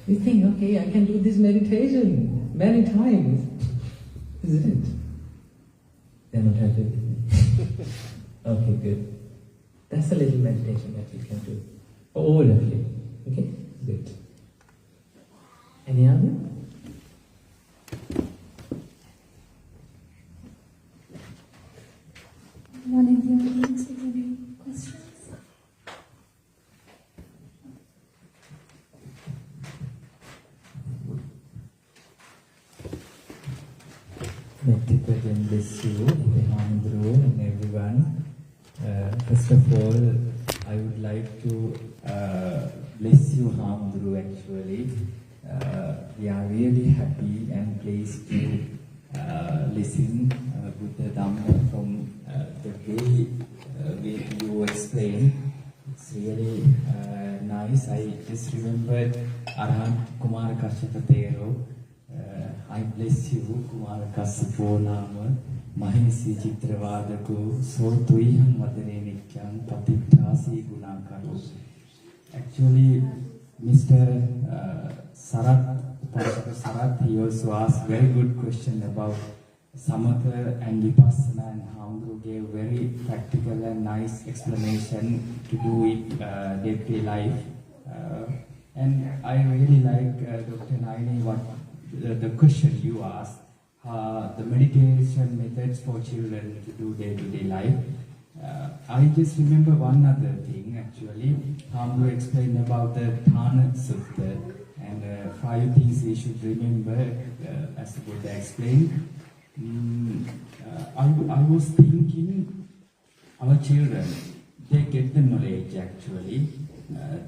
you think, okay, I can do this meditation many times, isn't it? They're not happy with me. Okay, good. That's a little meditation that you can do. For all of you. Okay? Good. Any other? One in the audience with any questions? Meditation bless you, Mahindasiri and everyone. First of all, I would like to bless you, Mahindasiri, actually. We are really happy and pleased to listen Buddha Dhamma from the way you explain. It's really nice. I just remembered Arahant Kumara Kashyapa Thero. I bless you, Kumara Kasyapo Nama, Mahindasiri Chitravadaku, Sotuiham Vadane Nikyam, Patittasi Gunakaru. Actually, Mr. Sarat, he also asked very good question about Samatha and Vipassana, and Hamdru gave very practical and nice explanation to do it day-to-day life. And I really like Dr. Naini, what the question you asked, the meditation methods for children to do day-to-day life. I just remember one other thing actually. Hamdru explained about the ṭHΑNA Sutta and 5 things we should remember as the Buddha explained. I was thinking our children, they get the knowledge actually.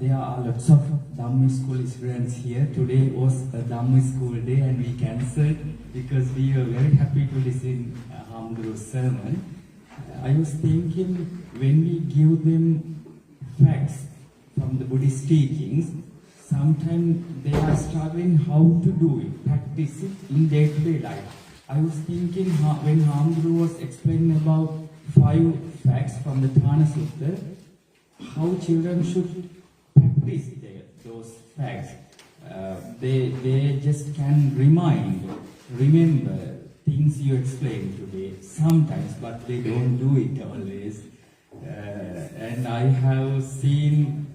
There are lots of Dhamma school students here. Today was a Dhamma school day and we cancelled because we were very happy to listen Hamduru's sermon. I was thinking when we give them facts from the Buddhist teachings, sometimes they are struggling how to do it, practice it in day-to-day life. I was thinking when Hamduru was explaining about 5 facts from the ṭHΑNA Sutta, how children should practice those facts. They just can remember things you explained today sometimes, but they don't do it always. And I have seen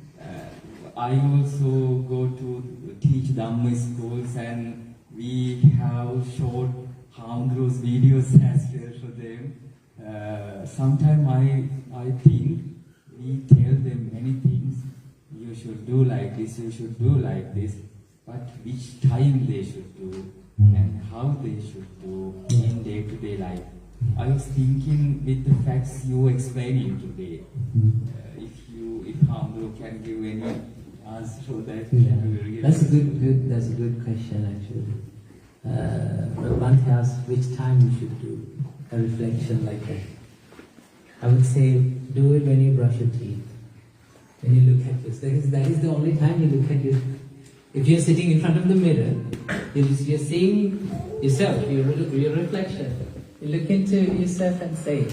I also go to teach Dhamma schools, and we have short harmless videos as well for them. Sometimes I think we tell them many things. You should do like this, you should do like this, but which time they should do and how they should do in day-to-day life. I was thinking with the facts you explaining today, if Hamdru can give any answer for that. That's a good question actually. One asks which time you should do a reflection like that. I would say do it when you brush your teeth, when you look at this. That is the only time you look at your. If you're sitting in front of the mirror, you're seeing yourself, your reflection. You look into yourself and say,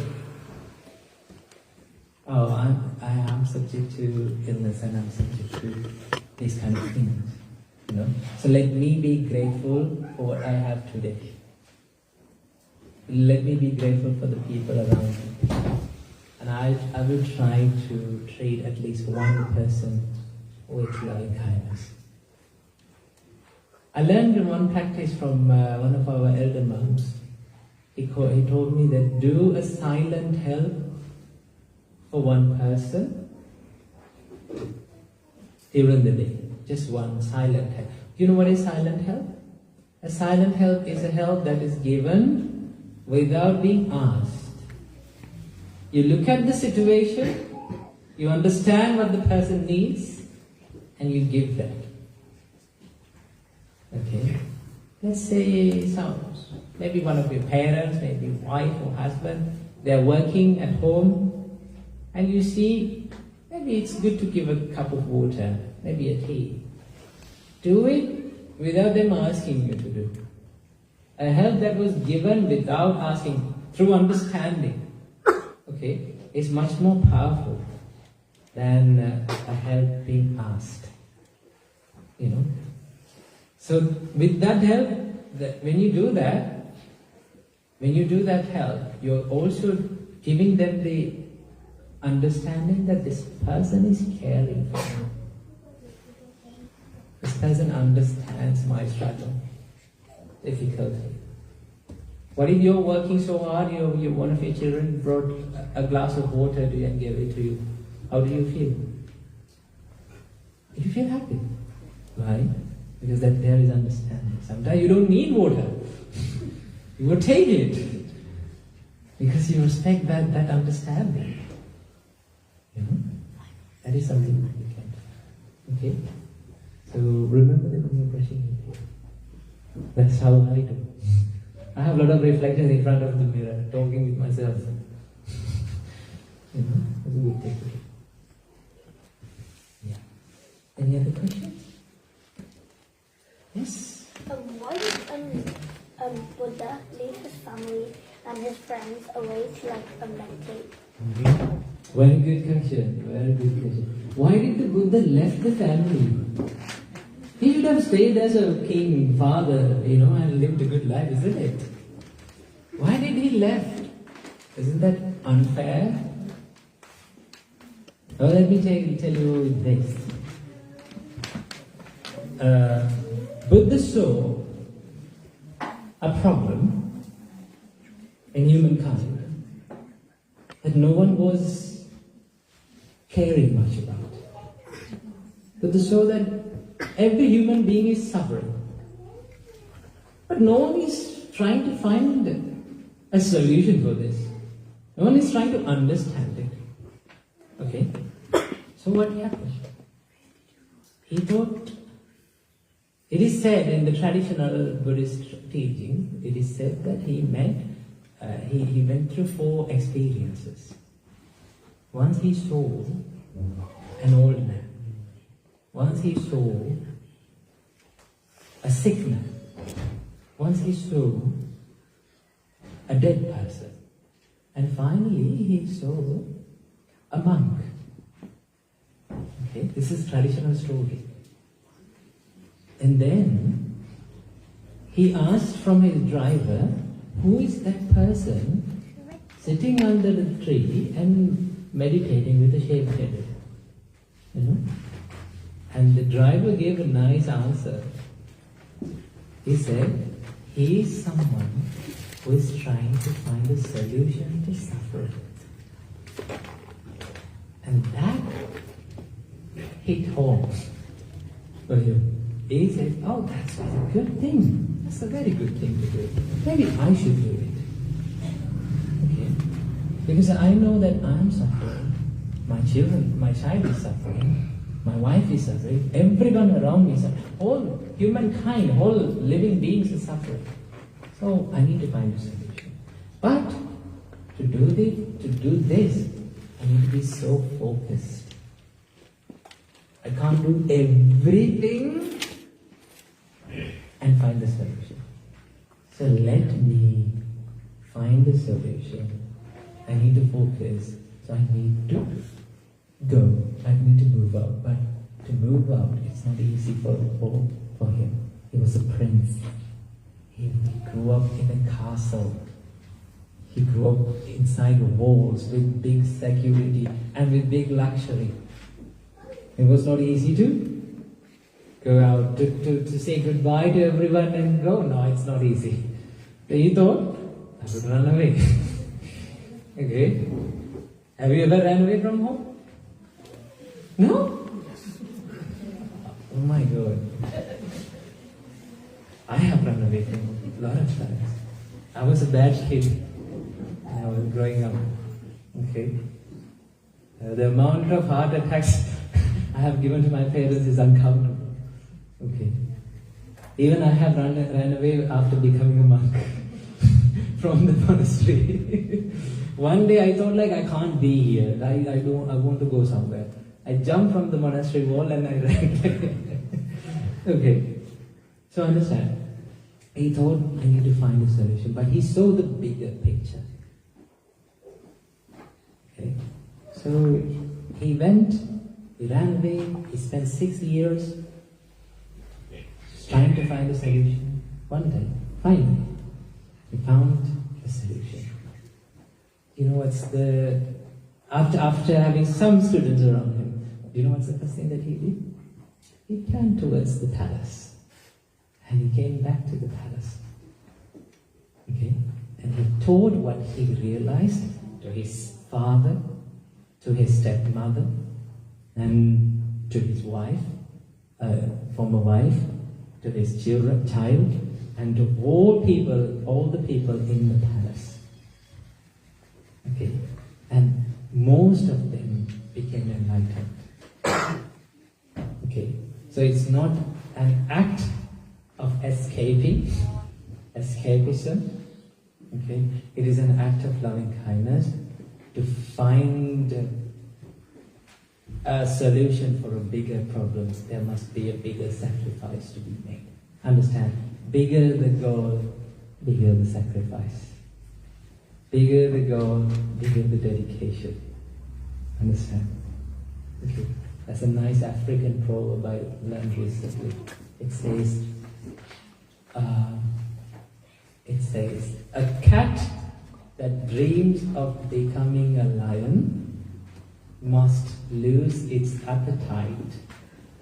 oh, I am subject to illness and I'm subject to these kind of things. You know? So let me be grateful for what I have today. Let me be grateful for the people around me. And I will try to treat at least one person with loving kindness. I learned one practice from one of our elder monks. He told me that do a silent help for one person during the day. Just one silent help. You know what is silent help? A silent help is a help that is given without being asked. You look at the situation, you understand what the person needs, and you give that. Okay? Let's say maybe one of your parents, maybe wife or husband, they're working at home, and you see, maybe it's good to give a cup of water, maybe a tea. Do it without them asking you to do. A help that was given without asking, through understanding, okay, is much more powerful than a help being asked. You know? So with that help, when you do that help, you're also giving them the understanding that this person is caring for me. This person understands my struggle, difficulty. What if you're working so hard, one of your children brought a glass of water to you and gave it to you? How do you feel? You feel happy, right? Because there is understanding. Sometimes you don't need water. You will take it. Because you respect that understanding. You know? That is something you can do. Okay? So remember that when you're brushing your teeth. That's how I do. I have a lot of reflections in front of the mirror, talking with myself. You know? That's a good thing to do. Yeah. Any other questions? Yes? Why did Buddha leave his family and his friends away to meditate? Very good question. Very good question. Why did the Buddha left the family? He should have stayed as a king, father, you know, and lived a good life, isn't it? Why did he left? Isn't that unfair? Well, let me tell you this. Buddha saw a problem in humankind that no one was caring much about. Buddha saw that every human being is suffering, but no one is trying to find a solution for this. No one is trying to understand it. Okay? So what happened? He thought, it is said in the traditional Buddhist teaching, it is said that he went through 4 experiences. Once he saw an old man. Once he saw a sick man. Once he saw a dead person. And finally he saw a monk. Okay, this is traditional story. And then he asked from his driver, who is that person sitting under the tree and meditating with a shaved head? You know? And the driver gave a nice answer. He said, he is someone who is trying to find a solution to suffering. And that hit home for him. He said, oh, that's a good thing. That's a very good thing to do. Maybe I should do it. Okay? Because I know that I'm suffering. My child is suffering. My wife is suffering. Everyone around me is suffering. All humankind, all living beings are suffering. So I need to find a solution. But to do this, I need to be so focused. I can't do everything and find the solution. So let me find the solution. I need to focus. So I need to go. I need to move out. But to move out, it's not easy for him. He was a prince. He grew up in a castle. He grew up inside walls with big security and with big luxury. It was not easy to go out, to say goodbye to everyone and go. No, it's not easy. So he thought, I would run away. Okay. Have you ever ran away from home? No? Oh my God. I have run away from home a lot of times. I was a bad kid when I was growing up. Okay. The amount of heart attacks I have given to my parents is uncountable. Okay. Even I have ran away after becoming a monk from the monastery. One day I thought like I can't be here. I want to go somewhere. I jumped from the monastery wall and I ran. Okay. So understand. He thought I need to find a solution, but he saw the bigger picture. Okay. So he went, he ran away, he spent 6 years trying to find a solution. One day, finally, he found a solution. You know what's after having some students around him, you know what's the first thing that he did? He turned towards the palace. And he came back to the palace. Okay? And he told what he realized to his father, to his stepmother, and to his wife, former wife, to his child, and to all the people in the palace. Okay? And most of them became enlightened. Okay? So it's not an act of escapism. Okay? It is an act of loving kindness to find a solution for a bigger problem. There must be a bigger sacrifice to be made. Understand? Bigger the goal, bigger the sacrifice. Bigger the goal, bigger the dedication. Understand? Okay. That's a nice African proverb I learned recently. It says, a cat that dreams of becoming a lion must lose its appetite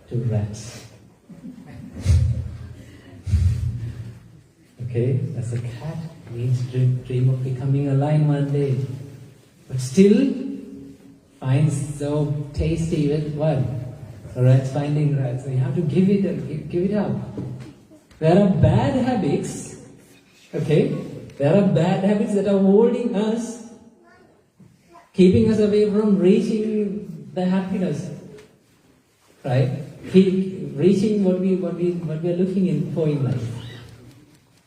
to rats. Okay, as a cat needs to dream of becoming a lion one day, but still finds so tasty with what? Rats finding rats. So you have to give it up. There are bad habits, okay? There are bad habits that are holding us, keeping us away from reaching the happiness, right? Reaching what we are looking for in life.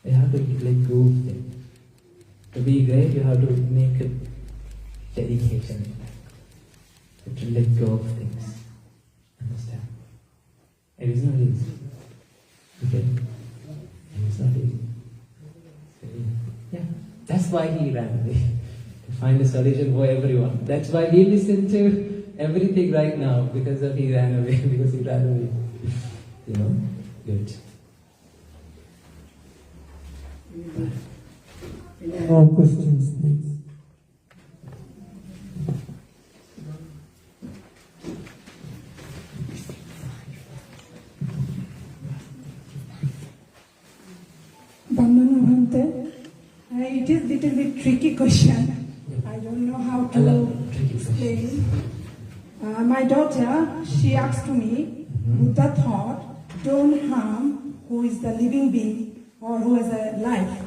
You have to let go of them. To be great, you have to make a dedication. You have to let go of things. Understand? It is not easy. Okay? It is not easy. Yeah. That's why he ran away. To find a solution for everyone. That's why we listen to everything right now, because of he ran away, because he ran away. You know? Good. More questions, please. Bhante. It is a little bit tricky question. I don't know how to explain. My daughter, she asked to me, Buddha thought, don't harm who is the living being or who has a life.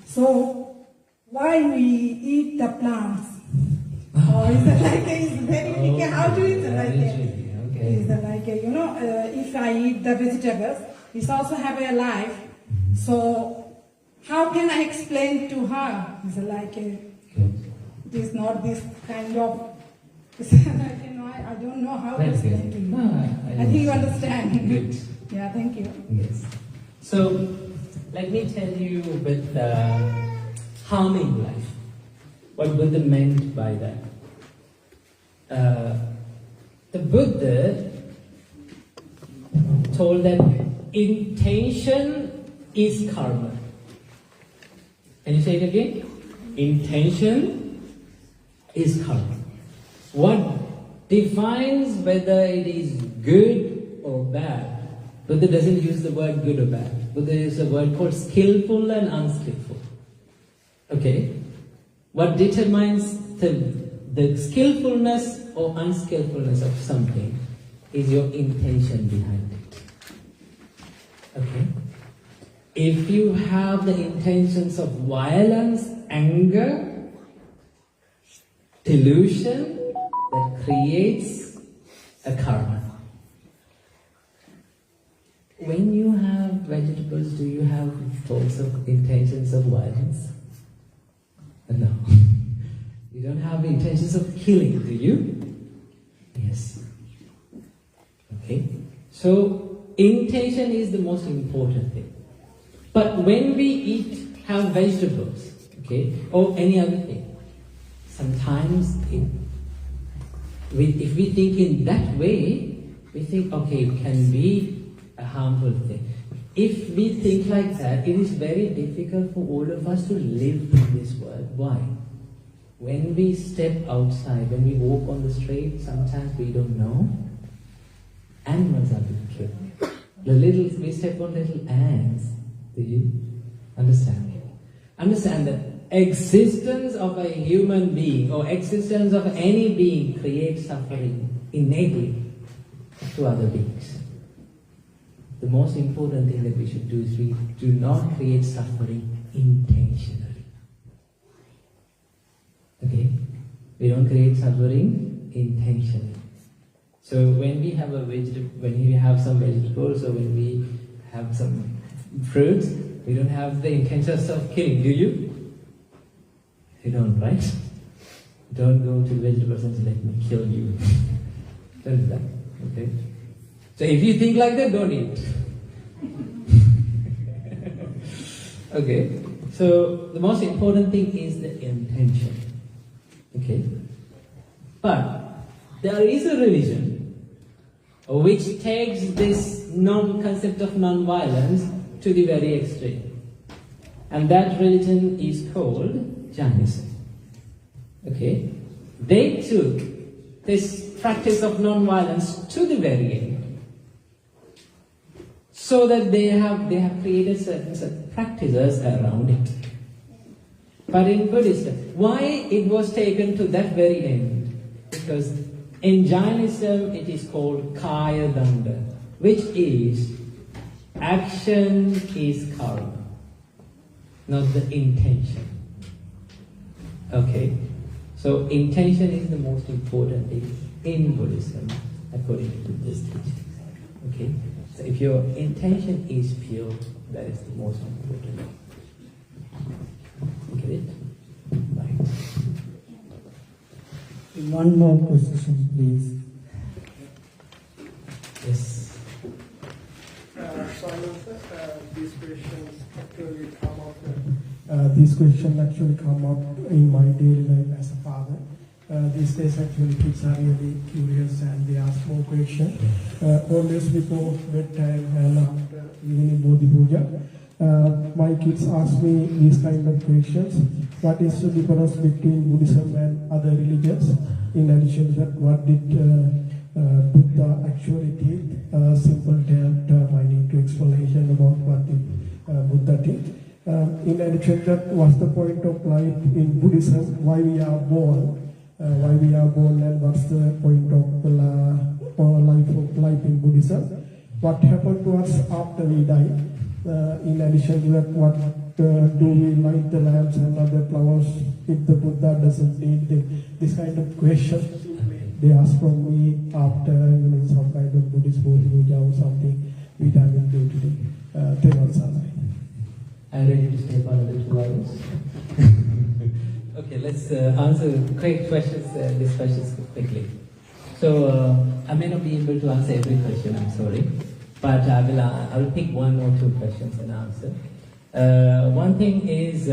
So, why we eat the plants? Or is it like it's very tricky? How do it like is it like if I eat the vegetables, it also have a life. So, how can I explain to her? Is it like it is not this kind of. I don't know how to explain to you. I think you understand. Good. Yeah, thank you. Yes. So, let me tell you with harming life, what Buddha meant by that. The Buddha told that intention is karma. Can you say it again? Intention is karma. What defines whether it is good or bad? Buddha doesn't use the word good or bad. Buddha uses a word called skillful and unskillful. Okay? What determines the skillfulness or unskillfulness of something is your intention behind it. Okay? If you have the intentions of violence, anger, delusion, that creates a karma. When you have vegetables, do you have thoughts of intentions of violence? No. You don't have intentions of killing, do you? Yes. Okay. So, intention is the most important thing. But when we have vegetables, okay, or any other thing, sometimes if we think in that way, we think, okay, it can be a harmful thing. If we think like that, it is very difficult for all of us to live in this world. Why? When we step outside, when we walk on the street, sometimes we don't know. Animals are being killed. We step on little ants. Do you understand? Understand that existence of a human being or existence of any being creates suffering innately to other beings. The most important thing that we should do is we do not create suffering intentionally. Okay? We don't create suffering intentionally. So when we have some vegetables or when we have some fruits, we don't have the intentions of killing, do you? You don't, right? Don't go to vegetables and say, let me kill you. Don't do that, okay? So if you think like that, don't eat. Okay, so the most important thing is the intention. Okay? But there is a religion which takes this concept of non-violence to the very extreme. And that religion is called Jainism. Okay? They took this practice of non-violence to the very end. So that they have created certain practices around it. But in Buddhism, why it was taken to that very end? Because in Jainism it is called Kaya Danda, which is action is karma, not the intention. Okay? So intention is the most important thing in Buddhism, according to this teaching. Okay? So if your intention is pure, that is the most important. Get it? Right. One more question, please. Yes. These questions actually come up in my daily life as a father. These days actually kids are really curious and they ask more questions. Always before bedtime and after evening Bodhi Puja, my kids ask me these kind of questions. What is the difference between Buddhism and other religions? In addition to that, what did Buddha actually teach? Simple term I need to explanation about what did Buddha teach. In addition, that what's the point of life in Buddhism? Why we are born? Why we are born, and what's the point of life in Buddhism? What happened to us after we die? In addition to that, what do we light the lamps and other flowers if the Buddha doesn't need them? This kind of question they ask from me after some kind of Buddhist puja or something which I will do today. ﷺ. I'm ready to stay for another 2 hours. Okay, let's answer quick questions, these questions quickly. So I may not be able to answer every question, I'm sorry, but I will pick 1 or 2 questions and answer. One thing is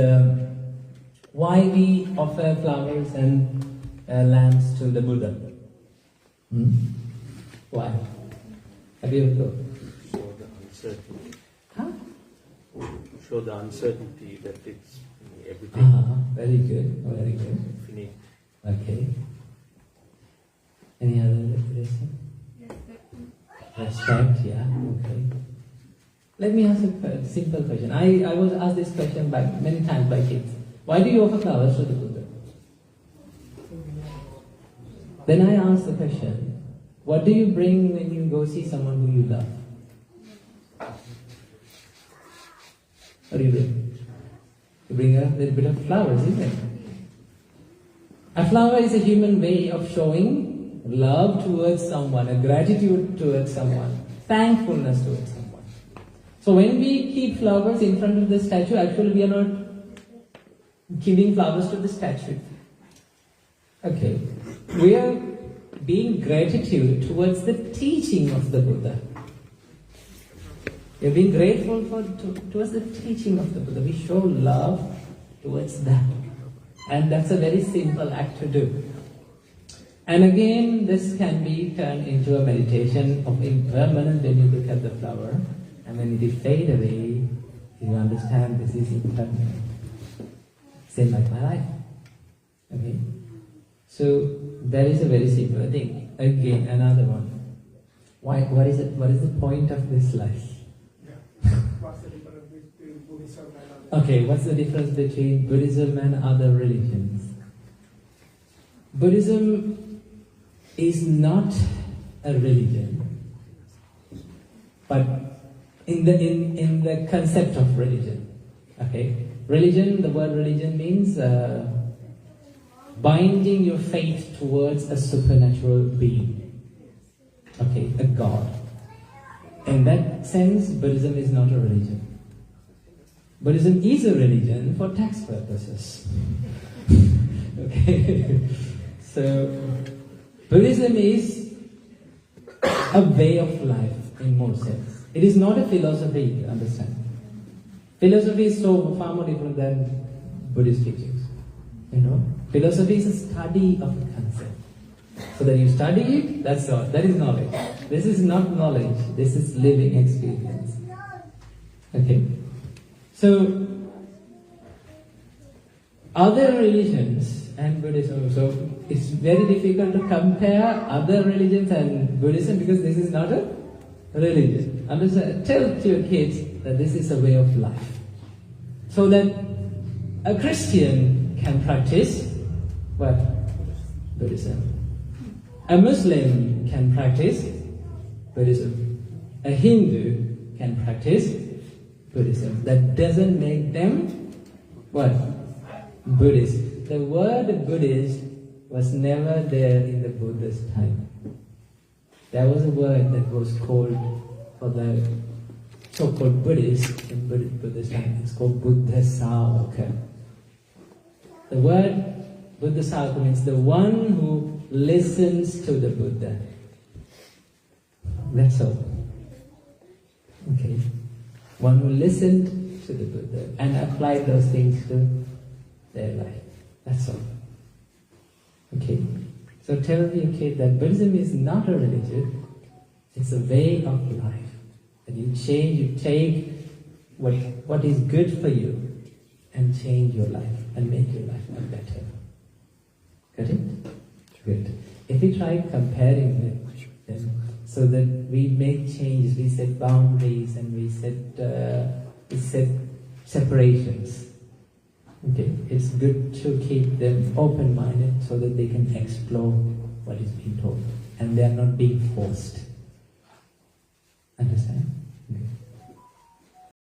why we offer flowers and lamps to the Buddha. Why? Have you ever thought? Show the uncertainty. Huh? Show the uncertainty that it's everything. Very good, very good. Infinite. Okay. Any other question? Respect, yeah, okay. Let me ask a simple question. I was asked this question many times by kids. Why do you offer flowers to the Buddha? Then I asked the question, what do you bring when you go see someone who you love? What do you bring? You bring a little bit of flowers, isn't it? A flower is a human way of showing love towards someone, a gratitude towards someone, thankfulness towards someone. So when we keep flowers in front of the statue, actually we are not giving flowers to the statue. Okay. We are being gratitude towards the teaching of the Buddha. We are being grateful towards the teaching of the Buddha. We show love towards that. And that's a very simple act to do. And again, this can be turned into a meditation of impermanence when you look at the flower. And when it fades away, you understand this is impermanent. Same like my life. Okay? So that is a very simple thing. Again, another one. What is the point of this life? What's the difference between Buddhism and other? Okay, what's the difference between Buddhism and other religions? Buddhism is not a religion, but in the concept of religion. Okay, religion. The word religion means binding your faith towards a supernatural being. Okay, a God. In that sense, Buddhism is not a religion. Buddhism is a religion for tax purposes. Okay, so Buddhism is a way of life in more sense. It is not a philosophy, understand. Philosophy is far more different than Buddhist teachings. Philosophy is a study of a concept. So that you study it, that's all. That is knowledge. This is not knowledge. This is living experience. Okay. So, other religions and Buddhism, so it's very difficult to compare other religions and Buddhism because this is not a religion. Understand? Tell to your kids that this is a way of life. So that a Christian can practice what? Buddhism. A Muslim can practice Buddhism. A Hindu can practice Buddhism. That doesn't make them what? Buddhist. The word Buddhist was never there in the Buddha's time. There was a word that was called for the so-called Buddhist in Buddha's time. It's called Buddha Sāvaka. The word Buddha Sāvaka means the one who listens to the Buddha. That's all. Okay. One who listened to the Buddha and applied those things to their life. That's all. Okay. So tell your kid that Buddhism is not a religion, it's a way of life. And you take what is good for you and change your life and make your life better. Got it? Good. If we try comparing them so that we make changes, we set boundaries and we set separations. Okay, it's good to keep them open-minded so that they can explore what is being taught, and they are not being forced. Understand?